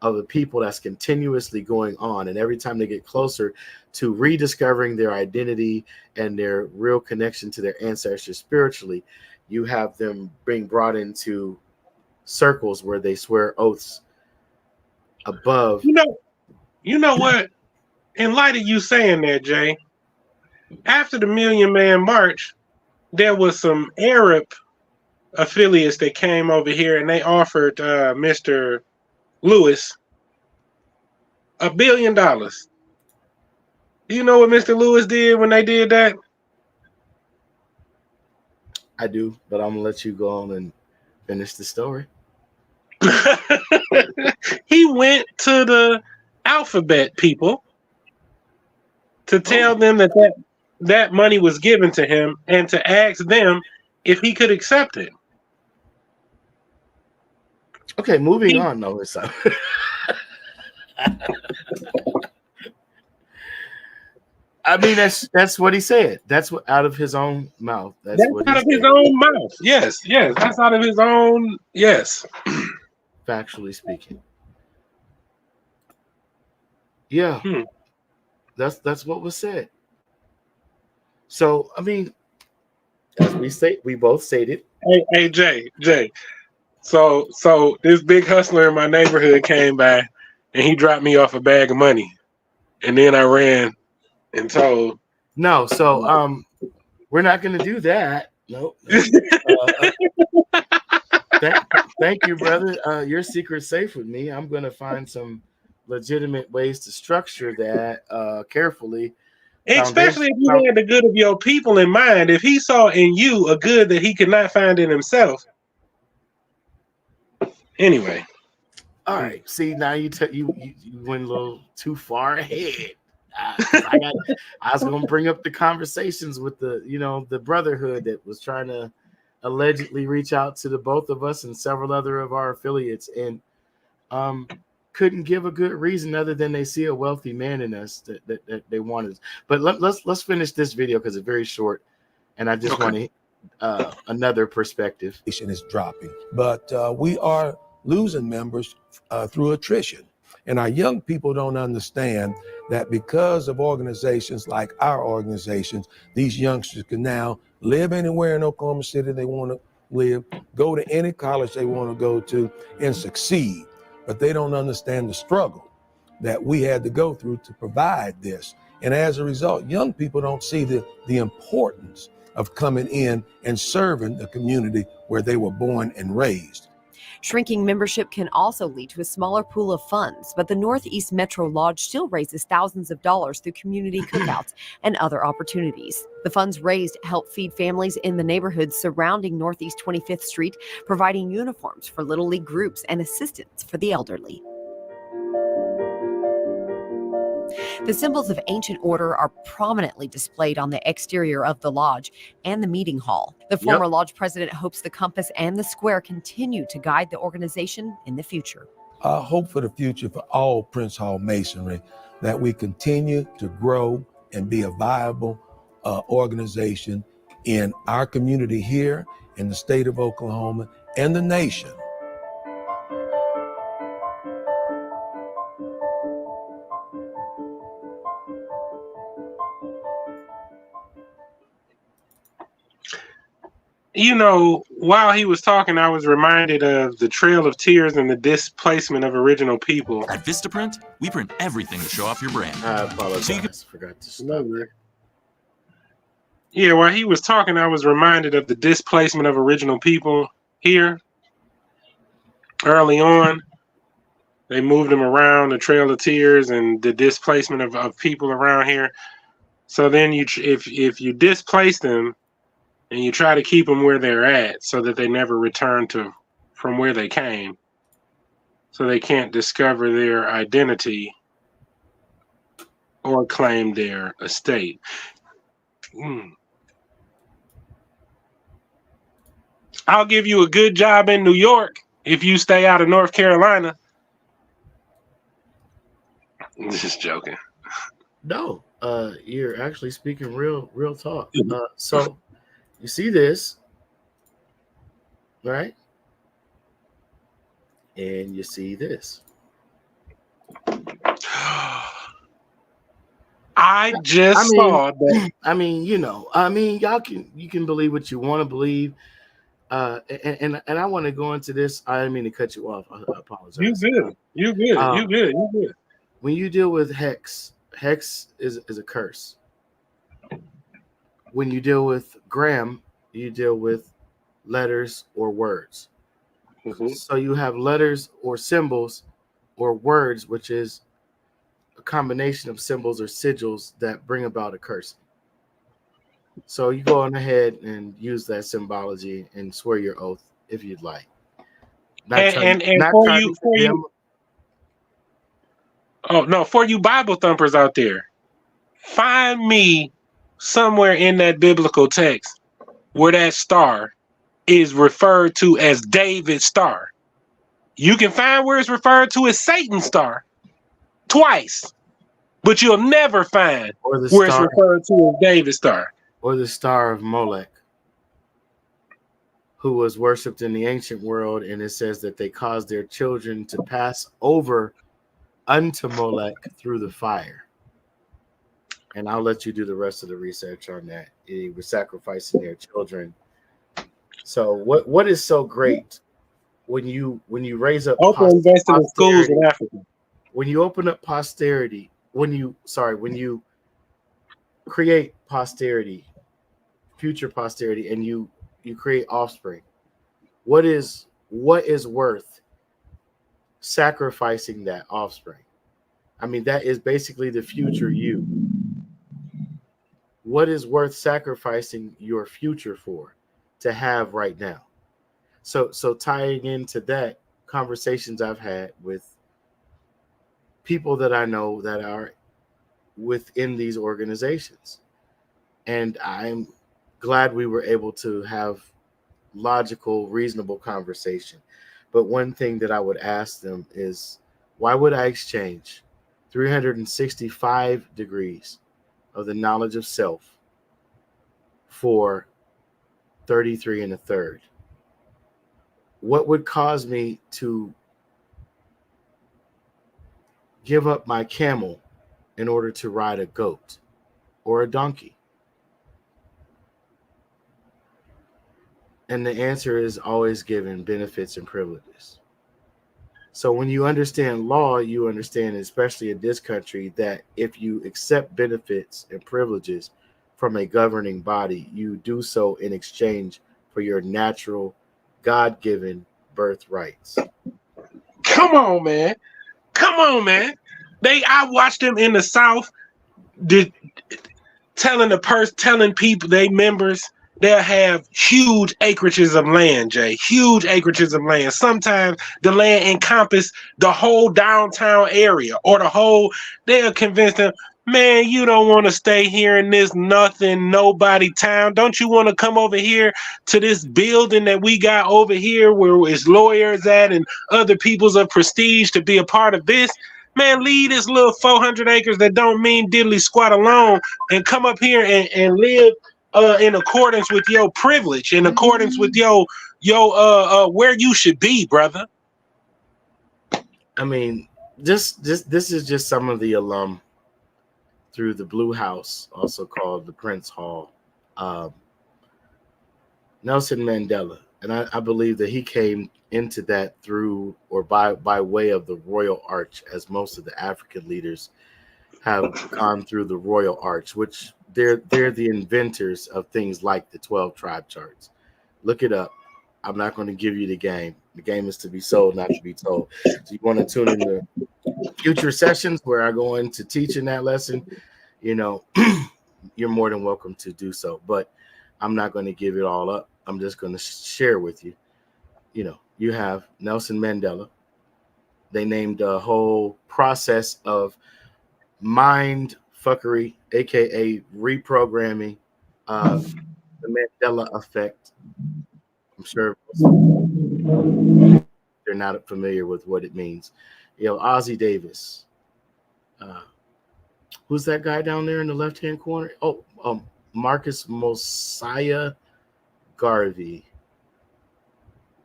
of the people that's continuously going on. And every time they get closer to rediscovering their identity and their real connection to their ancestors spiritually, you have them being brought into circles where they swear oaths above. You know what? In light of you saying that, Jay, after the Million Man March, there was some Arab affiliates that came over here and they offered Mr. Lewis $1 billion. Do you know what Mr. Lewis did when they did that? I do, but I'm gonna let you go on and finish the story. He went to the alphabet people to tell them that money was given to him and to ask them if he could accept it. Okay, moving on though. I mean, that's what he said. That's what out of his own mouth. That's what out of his own mouth. Yes, that's out of his own. Yes, factually speaking. Yeah, that's what was said. So I mean, as we both stated. Hey, Jay. So this big hustler in my neighborhood came by, and he dropped me off a bag of money, and then I ran and told. No, so we're not going to do that. Nope. Thank you, brother. Your secret's safe with me. I'm going to find some legitimate ways to structure that carefully. Especially if you had the good of your people in mind. If he saw in you a good that he could not find in himself. Anyway. All right. See, now you went a little too far ahead. I was going to bring up the conversations with the brotherhood that was trying to allegedly reach out to the both of us and several other of our affiliates, and couldn't give a good reason other than they see a wealthy man in us that they wanted. But let's finish this video because it's very short, and I just want another perspective. Is dropping, but we are losing members through attrition. And our young people don't understand that because of organizations like our organizations, these youngsters can now live anywhere in Oklahoma City they want to live, go to any college they want to go to, and succeed. But they don't understand the struggle that we had to go through to provide this. And as a result, young people don't see the importance of coming in and serving the community where they were born and raised. Shrinking membership can also lead to a smaller pool of funds, but the Northeast Metro Lodge still raises thousands of dollars through community cookouts and other opportunities. The funds raised help feed families in the neighborhoods surrounding Northeast 25th Street, providing uniforms for Little League groups and assistance for the elderly. The symbols of ancient order are prominently displayed on the exterior of the lodge and the meeting hall. The former lodge president hopes the compass and the square continue to guide the organization in the future. I hope for the future for all Prince Hall Masonry that we continue to grow and be a viable organization in our community here in the state of Oklahoma and the nation. You know, while he was talking, I was reminded of the Trail of Tears and the displacement of original people. At Vistaprint, we print everything to show off your brand. I apologize. Forgot to stop there. Yeah, while he was talking, I was reminded of the displacement of original people here. Early on, they moved them around the Trail of Tears and the displacement of people around here. So then if you displace them, and you try to keep them where they're at so that they never return from where they came, so they can't discover their identity or claim their estate. I'll give you a good job in New York if you stay out of North Carolina. Just joking. No, you're actually speaking real talk. So you see this, right? And you see this. I saw that. I mean, you can believe what you want to believe. And I want to go into this. I didn't mean to cut you off. I apologize. You good. When you deal with hex is a curse. When you deal with gram, you deal with letters or words. Mm-hmm. So you have letters or symbols or words, which is a combination of symbols or sigils that bring about a curse. So you go on ahead and use that symbology and swear your oath if you'd like. For you Bible thumpers out there, find me somewhere in that biblical text where that star is referred to as David's star. You can find where it's referred to as Satan's star twice, but you'll never find where it's referred to as David's star. Or the star of Molech, who was worshipped in the ancient world, and it says that they caused their children to pass over unto Molech through the fire. And I'll let you do the rest of the research on that. They were sacrificing their children. So what is so great when you raise up invested in schools in Africa? When you open up posterity, when you create posterity, future posterity, and you create offspring, what is worth sacrificing that offspring? I mean, that is basically the future you. What is worth sacrificing your future for to have right now? So tying into that, conversations I've had with people that I know that are within these organizations. And I'm glad we were able to have logical, reasonable conversation. But one thing that I would ask them is, why would I exchange 365 degrees of the knowledge of self for 33 1/3? What would cause me to give up my camel in order to ride a goat or a donkey? And the answer is always given benefits and privileges. So when you understand law, you understand, especially in this country, that if you accept benefits and privileges from a governing body, you do so in exchange for your natural, God-given birthrights. Come on, man. Come on, man. I watched them in the South telling people, they members, they'll have huge acreages of land, Jay. Huge acreages of land. Sometimes the land encompass the whole downtown area or they'll convince them, man, you don't want to stay here in this nobody town. Don't you want to come over here to this building that we got over here where it's lawyers at and other peoples of prestige to be a part of this? Man, leave this little 400 acres that don't mean diddly squat alone and come up here and live in accordance with your privilege, in accordance with your where you should be, brother. I mean, this is just some of the alum through the Blue House, also called the Prince Hall, Nelson Mandela. And I believe that he came into that through or by way of the Royal Arch, as most of the African leaders have gone through the Royal Arch, which they're the inventors of things like the 12 tribe charts. Look it up. I'm not going to give you the game. The game is to be sold, not to be told. So you want to tune in to future sessions where I go into teaching that lesson, you're more than welcome to do so. But I'm not going to give it all up. I'm just going to share with you. You have Nelson Mandela. They named a whole process of mind fuckery, aka reprogramming, the Mandela effect. I'm sure they're not familiar with what it means. Ozzie Davis. Who's that guy down there in the left-hand corner? Marcus Mosiah Garvey.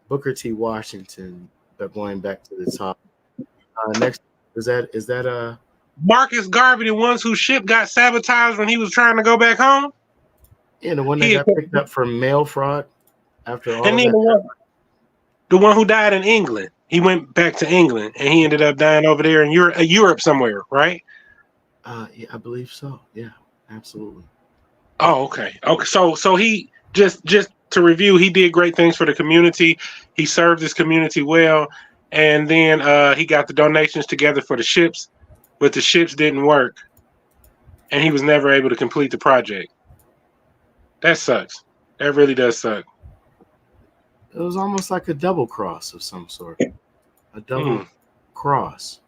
Booker T. Washington. Going back to the top. Next, is that Marcus Garvey, the ones whose ship got sabotaged when he was trying to go back home? Yeah, the one that got picked up for mail fraud after all and of then that. The one who died in England. He went back to England and he ended up dying over there in Europe somewhere, right? Yeah, I believe so. Yeah, absolutely. Oh, okay. Okay. So he just to review, he did great things for the community. He served his community well. And then he got the donations together for the ships, but the ships didn't work. And he was never able to complete the project. That sucks. That really does suck. It was almost like a double cross of some sort. A double cross.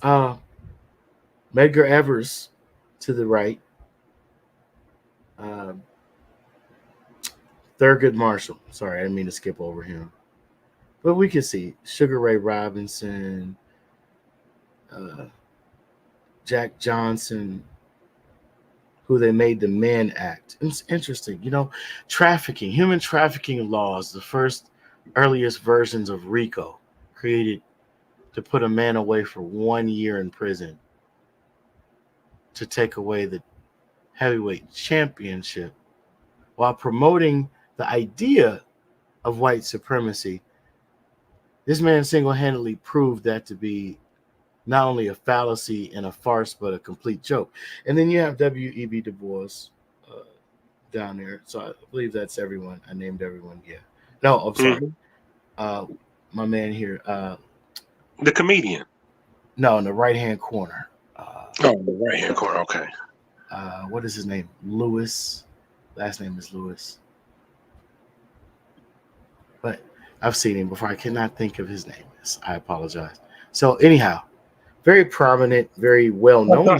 Medgar Evers to the right. Thurgood Marshall. Sorry, I didn't mean to skip over him. But we can see Sugar Ray Robinson, Jack Johnson, who they made the Mann Act. It's interesting. Trafficking, human trafficking laws, the first earliest versions of RICO, created to put a man away for 1 year in prison to take away the heavyweight championship while promoting the idea of white supremacy. This man single-handedly proved that to be not only a fallacy and a farce, but a complete joke. And then you have W.E.B. Du Bois down there. So I believe that's everyone. I named everyone. Yeah. No, I'm sorry. My man here. The comedian. No, in the right-hand corner. The right-hand corner. Okay. What is his name? Lewis. Last name is Lewis. But I've seen him before. I cannot think of his name. I apologize. So anyhow, very prominent, very well known. I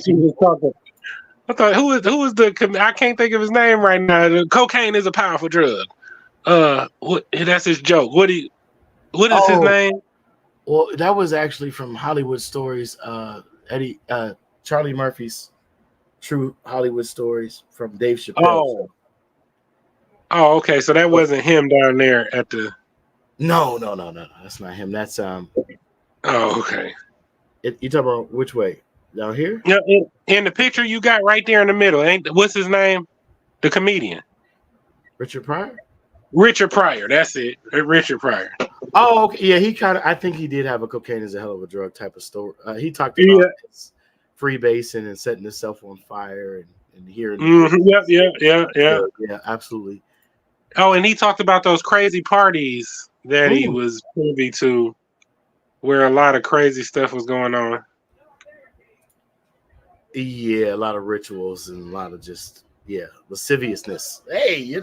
thought who was the? I can't think of his name right now. Cocaine is a powerful drug. That's his joke. What is his name? Well, that was actually from Hollywood Stories. Charlie Murphy's True Hollywood Stories from Dave Chappelle. Oh, okay. So that wasn't him down there at the. No. That's not him. That's Oh, okay. You talking about which way? Down here? Yeah, in the picture you got right there in the middle, what's his name? The comedian. Richard Pryor? Richard Pryor. That's it. Richard Pryor. Oh, okay. Yeah, he kind of. I think he did have a cocaine as a hell of a drug type of story. He talked Yeah. about his freebasing and setting himself on fire and hearing. Yeah. Absolutely. Oh, and he talked about those crazy parties that he was privy to, where a lot of crazy stuff was going on. Yeah, a lot of rituals and a lot of just lasciviousness. Hey,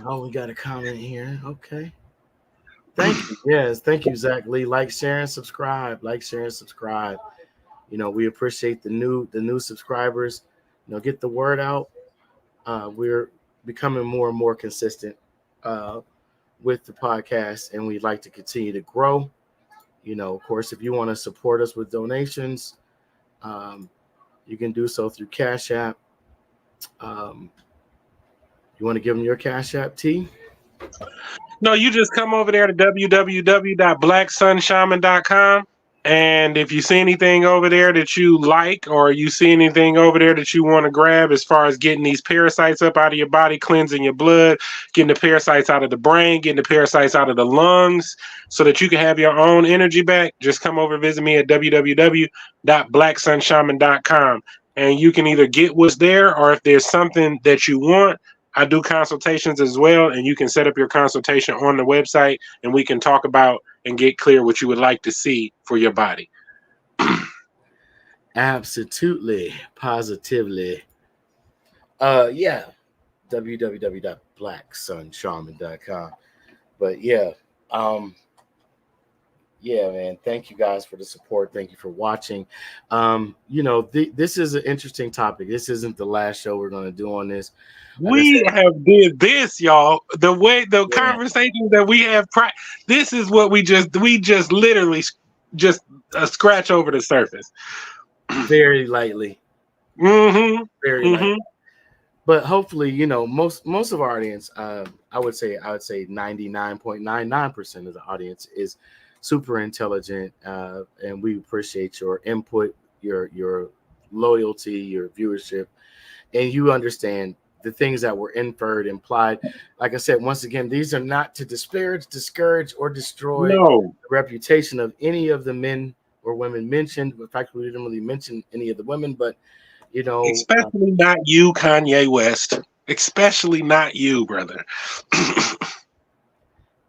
Oh, we got a comment here. Okay. Thank you. Yes, thank you, Zach Lee. Like, share, and subscribe. Like, share, and subscribe. We appreciate the new subscribers. Get the word out. We're becoming more and more consistent with the podcast, and we'd like to continue to grow. Of course, if you want to support us with donations, you can do so through Cash App. You want to give them your Cash App, T? No, you just come over there to www.blacksunshaman.com. And if you see anything over there that you like, or you see anything over there that you want to grab as far as getting these parasites up out of your body, cleansing your blood, getting the parasites out of the brain, getting the parasites out of the lungs, so that you can have your own energy back, just come over and visit me at www.blacksunshaman.com. And you can either get what's there, or if there's something that you want, I do consultations as well, and you can set up your consultation on the website, and we can talk about and get clear what you would like to see for your body. Absolutely, positively. www.blacksunshaman.com. But man, thank you guys for the support. Thank you for watching. This is an interesting topic. This isn't the last show we're going to do on this. We have did this, y'all. The way the conversations that we have, this is what we just literally just scratch over the surface, very lightly. Very lightly. But hopefully, most of our audience, I would say 99.99% of the audience is super intelligent, and we appreciate your input, your loyalty, your viewership, and you understand the things that were inferred, implied. Like I said, once again, these are not to disparage, discourage, or destroy the reputation of any of the men or women mentioned. In fact, we didn't really mention any of the women, but especially not you, Kanye West. Especially not you, brother.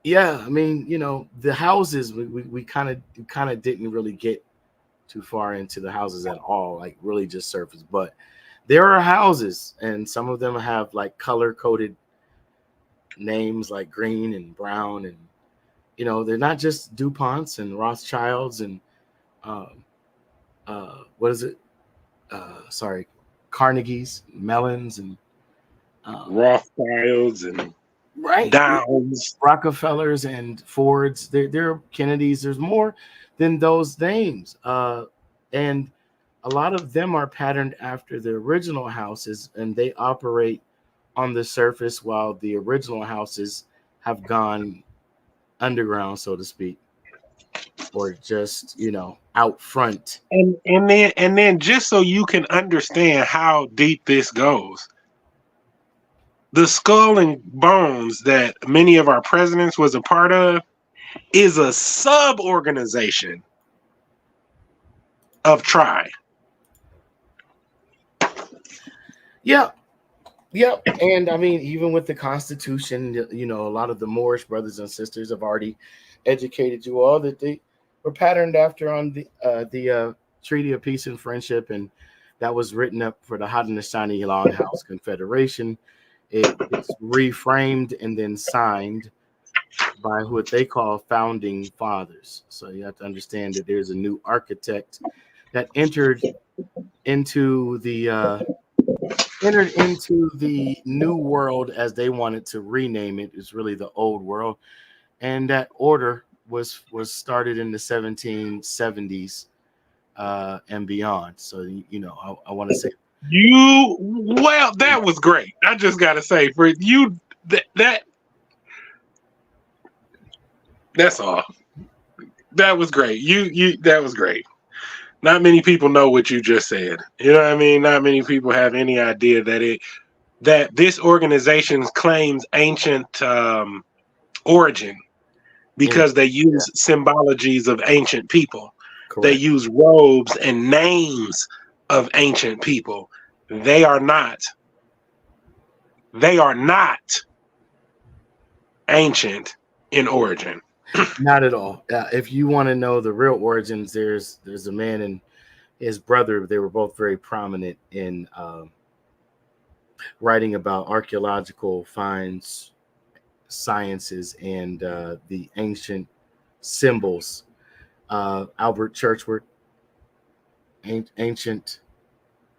Yeah, I mean, the houses, we kind of didn't really get too far into the houses at all, like really just surface. But there are houses, and some of them have like color-coded names like green and brown, and they're not just DuPonts and Rothschilds and what is it? Carnegies, Mellons, and Rothschilds and Downs, Rockefellers and Fords. There are Kennedys. There's more than those names, and a lot of them are patterned after the original houses, and they operate on the surface, while the original houses have gone underground, so to speak, or just out front. And then just so you can understand how deep this goes, the Skull and Bones that many of our presidents was a part of is a sub-organization of Tri. Yep. And I mean, even with the Constitution, a lot of the Moorish brothers and sisters have already educated you all that they were patterned after on the Treaty of Peace and Friendship, and that was written up for the Haudenosaunee Longhouse Confederation. It's reframed and then signed by what they call founding fathers. So you have to understand that there's a new architect that entered into the new world, as they wanted to rename it. It's really the old world, and that order was started in the 1770s and beyond. So I want to say that was great. I just gotta say, for you, that That's all. That was great. That was great. Not many people know what you just said. You know what I mean? Not many people have any idea that this organization claims ancient origin because they use symbologies of ancient people. Correct. They use robes and names of ancient people. They are not ancient in origin. Not at all. If you want to know the real origins, there's a man and his brother. They were both very prominent in writing about archaeological finds, sciences, and the ancient symbols. Albert Churchward, Ancient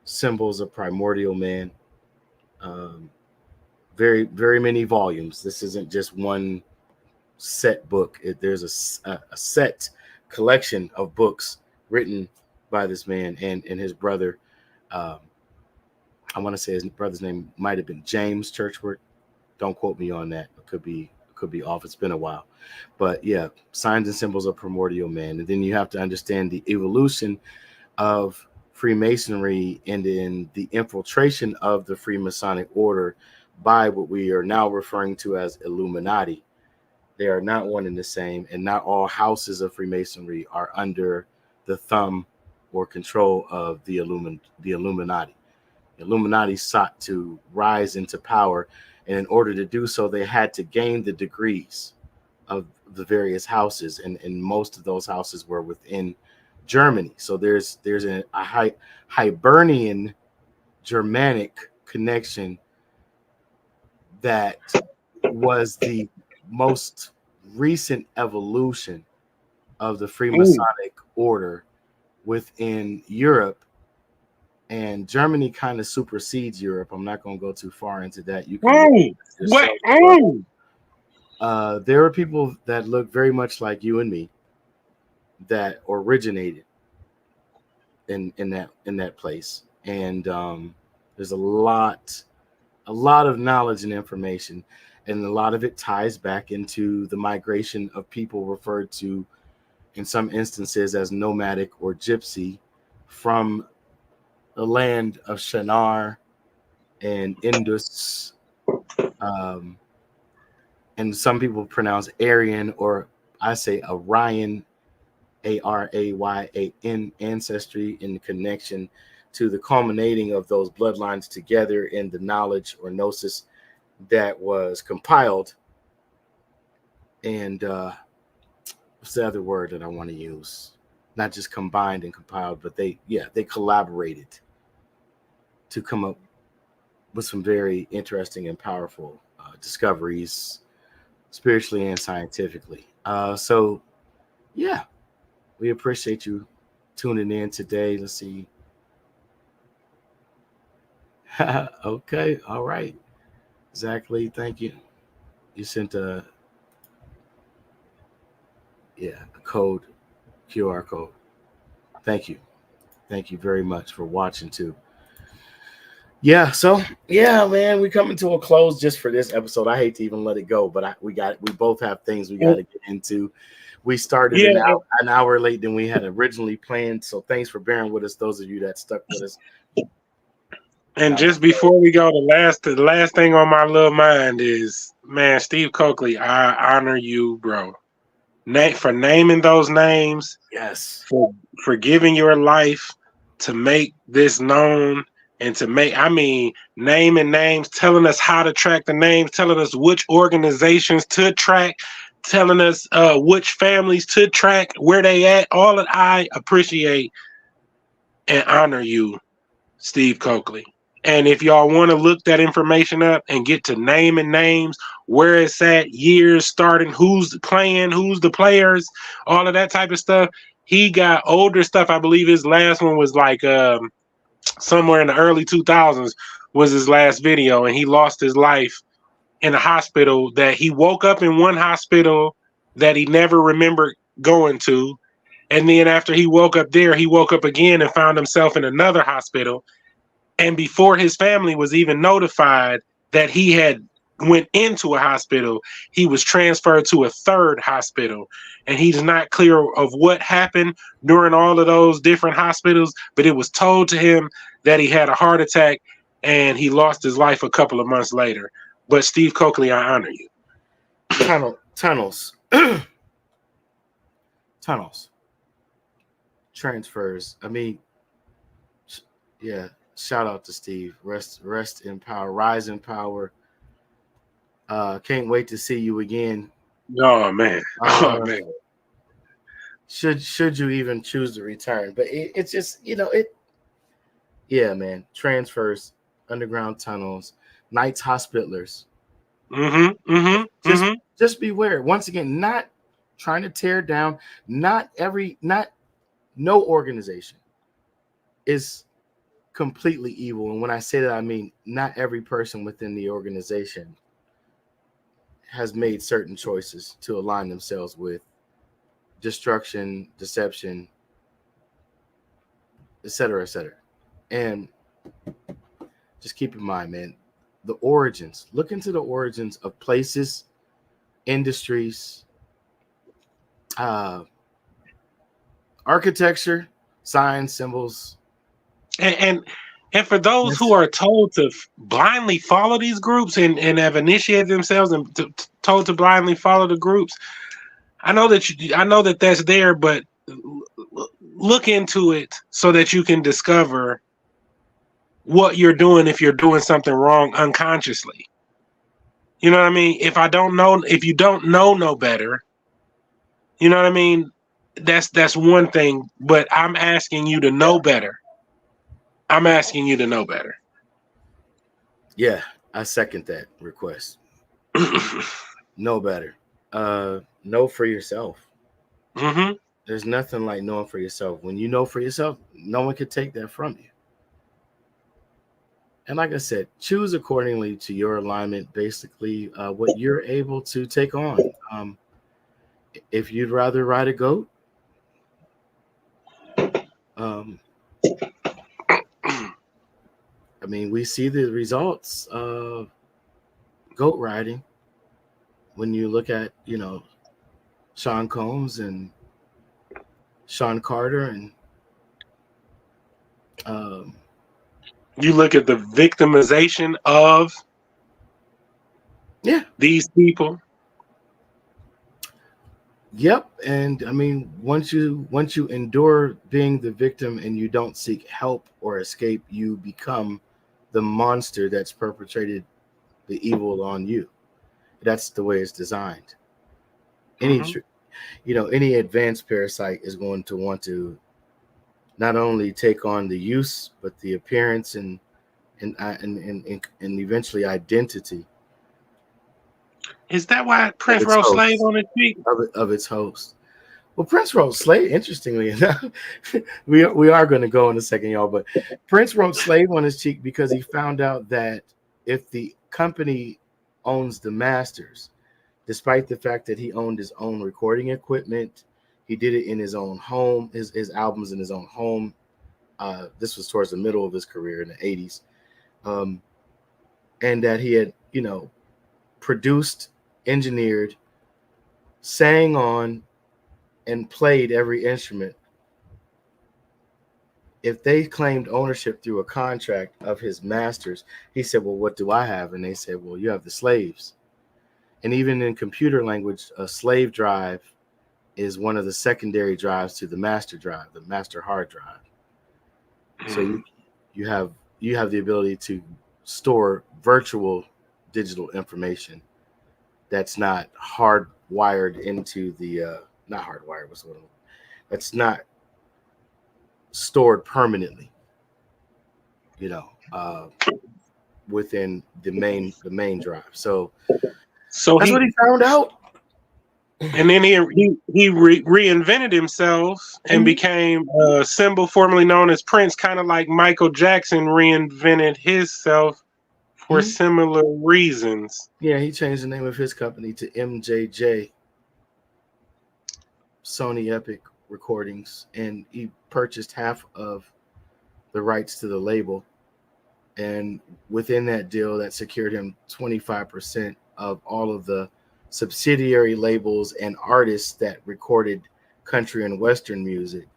Symbols of Primordial Man. Very, very many volumes. This isn't just one set book. There's a set collection of books written by this man and his brother. I want to say his brother's name might have been James Churchward. Don't quote me on that. It could be off. It's been a while. But yeah, Signs and Symbols of Primordial Man. And then you have to understand the evolution of Freemasonry and in the infiltration of the Freemasonic order by what we are now referring to as Illuminati. They are not one and the same, and not all houses of Freemasonry are under the thumb or control of the Illuminati. The Illuminati sought to rise into power, and in order to do so, they had to gain the degrees of the various houses, and most of those houses were within Germany. So there's a Hibernian Germanic connection that was the most recent evolution of the Freemasonic order within Europe, and Germany kind of supersedes Europe. I'm not going to go too far into that. You can there are people that look very much like you and me that originated in that place, and there's a lot of knowledge and information, and a lot of it ties back into the migration of people referred to in some instances as nomadic or gypsy from the land of Shinar and Indus, and some people pronounce Aryan, or I say Aryan, Aryan ancestry, in connection to the culminating of those bloodlines together in the knowledge or gnosis that was compiled. And what's the other word that I want to use? Not just combined and compiled, but they collaborated to come up with some very interesting and powerful discoveries, spiritually and scientifically. So yeah, we appreciate you tuning in today. Let's see. Okay, all right. Exactly. Thank you. You sent a code, QR code. Thank you. Thank you very much for watching too. Yeah, so yeah, man, we coming to a close just for this episode. I hate to even let it go, but we both have things we got to get into. We started an hour late than we had originally planned, so thanks for bearing with us, those of you that stuck with us. And just before we go, the last thing on my little mind is, man, Steve Coakley, I honor you, bro. For naming those names. Yes. For giving your life to make this known, and to naming names, telling us how to track the names, telling us which organizations to track, telling us which families to track, where they at. All that I appreciate and honor you, Steve Coakley. And if y'all want to look that information up and get to naming names, where it's at, years starting, who's playing, who's the players, all of that type of stuff. He got older stuff. I believe his last one was like somewhere in the early 2000s was his last video, and he lost his life in a hospital. That he woke up in one hospital that he never remembered going to, and then after he woke up there, he woke up again and found himself in another hospital. And before his family was even notified that he had went into a hospital, he was transferred to a third hospital, and he's not clear of what happened during all of those different hospitals, but it was told to him that he had a heart attack and he lost his life a couple of months later. But Steve Coakley, I honor you. Tunnels, tunnels, transfers. I mean, yeah. Shout out to Steve. Rest in power. Rise in power. Can't wait to see you again. Oh man. Oh man. Should you even choose to return? But it's just, yeah, man. Transfers, underground tunnels, Knights Hospitalers. Just beware. Once again, not trying to tear down. No organization is completely evil. And when I say that, I mean not every person within the organization has made certain choices to align themselves with destruction, deception, et cetera, et cetera. And just keep in mind, man, the origins. Look into the origins of places, industries, architecture, signs, symbols. And for those who are told to blindly follow these groups and have initiated themselves and told to blindly follow the groups, I know that that's there, but look into it so that you can discover what you're doing if you're doing something wrong unconsciously. You know what I mean? If you don't know no better, you know what I mean? That's one thing, but I'm asking you to know better. I'm asking you to know better. Yeah, I second that request. Know better. Know for yourself. Mm-hmm. There's nothing like knowing for yourself. When you know for yourself, no one can take that from you. And like I said, choose accordingly to your alignment, basically what you're able to take on. If you'd rather ride a goat, I mean, we see the results of goat riding when you look at, Sean Combs and Sean Carter and you look at the victimization of these people. Yep. And I mean, once you endure being the victim and you don't seek help or escape, you become the monster that's perpetrated the evil on you. That's the way it's designed. Any advanced parasite is going to want to not only take on the use, but the appearance and eventually identity. Is that why Prince wrote "Slave" on his cheek? Of its host. Well, Prince wrote "Slave." Interestingly enough, we are going to go in a second, y'all. But Prince wrote "Slave" on his cheek because he found out that if the company owns the masters, despite the fact that he owned his own recording equipment, he did it in his own home, his albums in his own home. This was towards the middle of his career in the 80s. And that he had, produced, engineered, sang on, and played every instrument. If they claimed ownership through a contract of his masters, he said, well, what do I have? And they said, well, you have the slaves. And even in computer language, a slave drive is one of the secondary drives to the master drive, the master hard drive. So you have the ability to store virtual digital information that's not hardwired into the not hardwired, what's the word? That's not stored permanently, within the main drive. So that's what he found out. And then he reinvented himself and became a symbol formerly known as Prince, kind of like Michael Jackson reinvented himself for similar reasons. Yeah, he changed the name of his company to MJJ, Sony Epic Recordings, and he purchased half of the rights to the label And within that deal, that secured him 25% of all of the subsidiary labels and artists that recorded country and Western music.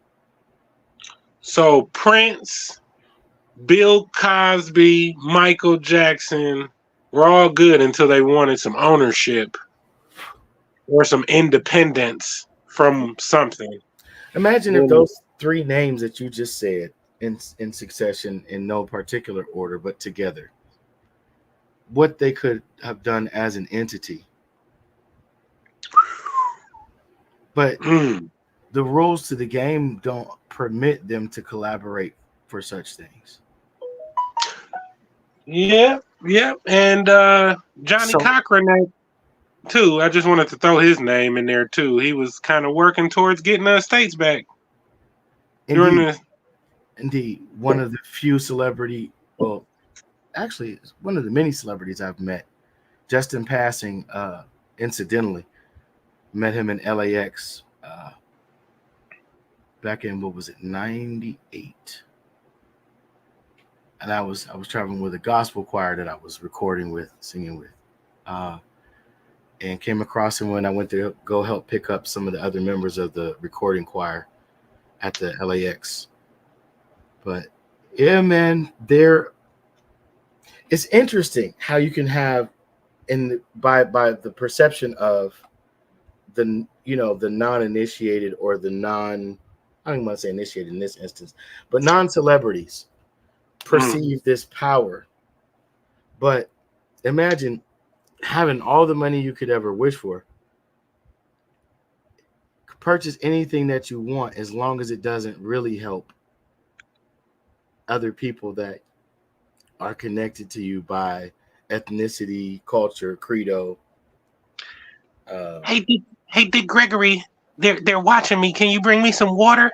So Prince, Bill Cosby, Michael Jackson were all good until they wanted some ownership or some independence from something. Imagine if those three names that you just said in succession, in no particular order, but together, what they could have done as an entity. But the rules to the game don't permit them to collaborate for such things. Yeah. And Johnny Cochran too. I just wanted to throw his name in there too. He was kind of working towards getting the estates back. Indeed, one of the few celebrity, well, actually, one of the many celebrities I've met, just in passing, incidentally, met him in LAX back in, what was it, 98? And I was traveling with a gospel choir that I was recording with, singing with, and came across him when I went to go help pick up some of the other members of the recording choir at the LAX. But yeah, man, it's interesting how you can have by the perception of the non-initiated or the I don't want to say initiated in this instance, but non-celebrities perceive this power. But imagine having all the money you could ever wish for, purchase anything that you want as long as it doesn't really help other people that are connected to you by ethnicity, culture, credo. Hey, Dick Gregory, they're watching me. Can you bring me some water?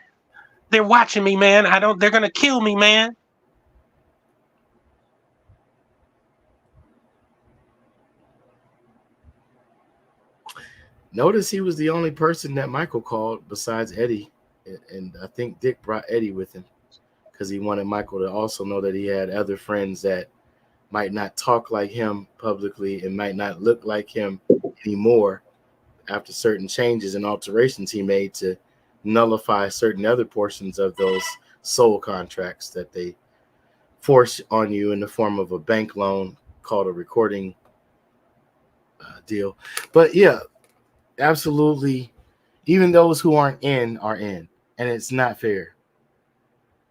They're watching me, man. They're gonna kill me, man. Notice he was the only person that Michael called besides Eddie, and I think Dick brought Eddie with him because he wanted Michael to also know that he had other friends that might not talk like him publicly and might not look like him anymore after certain changes and alterations he made to nullify certain other portions of those soul contracts that they force on you in the form of a bank loan called a recording deal. But yeah, absolutely. Even those who aren't in are in, and it's not fair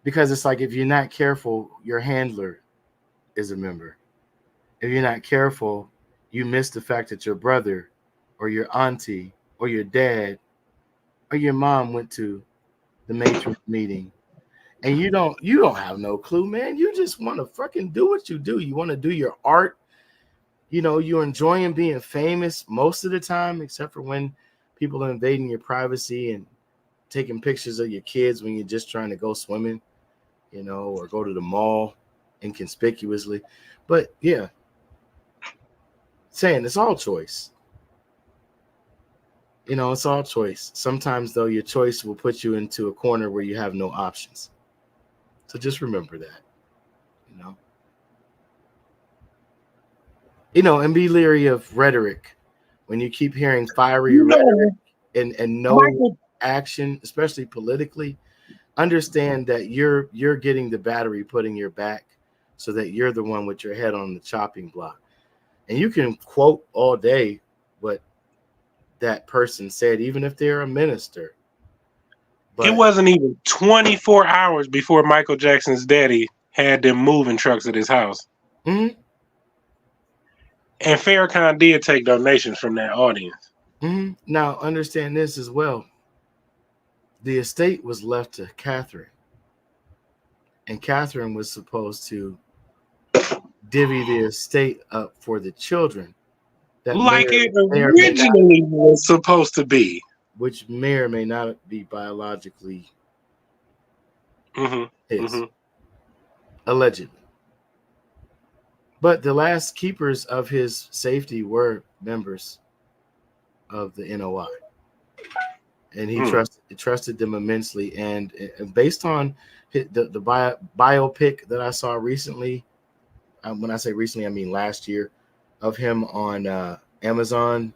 because it's like if you're not careful, your handler is a member. If you're not careful, you miss the fact that your brother or your auntie or your dad or your mom went to the matron meeting, and you don't have no clue, man. You just want to fucking do what you do. You want to do your art. You're enjoying being famous most of the time, except for when people are invading your privacy and taking pictures of your kids when you're just trying to go swimming, or go to the mall inconspicuously. But yeah, saying it's all choice. It's all choice. Sometimes, though, your choice will put you into a corner where you have no options. So just remember that, and be leery of rhetoric. When you keep hearing fiery rhetoric and no action, especially politically, understand that you're getting the battery put in your back so that you're the one with your head on the chopping block. And you can quote all day what that person said, even if they're a minister. But it wasn't even 24 hours before Michael Jackson's daddy had them moving trucks at his house. Mm-hmm. And Farrakhan did take donations from that audience. Mm-hmm. Now, understand this as well. The estate was left to Catherine. And Catherine was supposed to divvy the estate up for the children. That like it originally was supposed to be. Which may or may not be biologically his. Allegedly. But the last keepers of his safety were members of the NOI. And he trusted them immensely. And based on the biopic that I saw recently when I say recently, I mean last year, of him on Amazon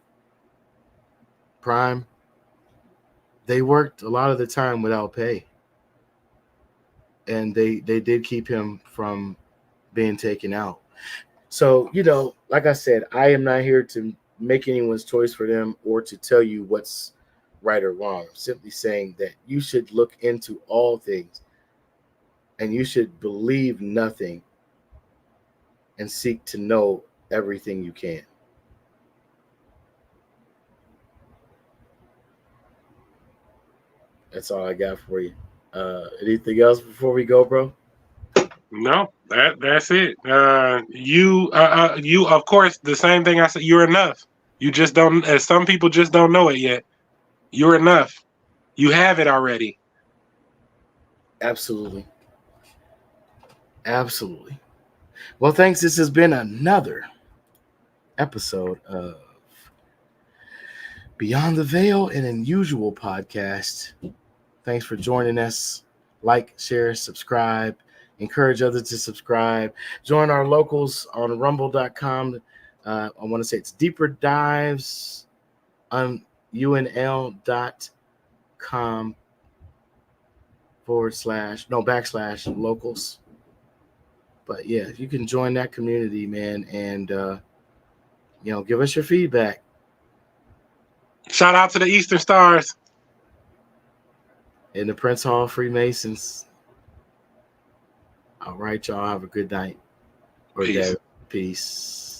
Prime, they worked a lot of the time without pay. And they did keep him from being taken out. So, like I said, I am not here to make anyone's choice for them or to tell you what's right or wrong. I'm simply saying that you should look into all things and you should believe nothing and seek to know everything you can. That's all I got for you. Anything else before we go, bro? No, that's it. You of course, the same thing I said. You're enough. You just don't. As some people just don't know it yet. You're enough. You have it already. Absolutely. Absolutely. Well, thanks. This has been another episode of Beyond the Veil, an unusual podcast. Thanks for joining us. Like, share, subscribe. Encourage others to subscribe. Join our locals on rumble.com. I want to say it's Deeper Dives on unl.com / locals. But yeah, you can join that community, man, and give us your feedback. Shout out to the Eastern Stars And the Prince Hall Freemasons. All right, y'all. Have a good night or Peace. day. Peace.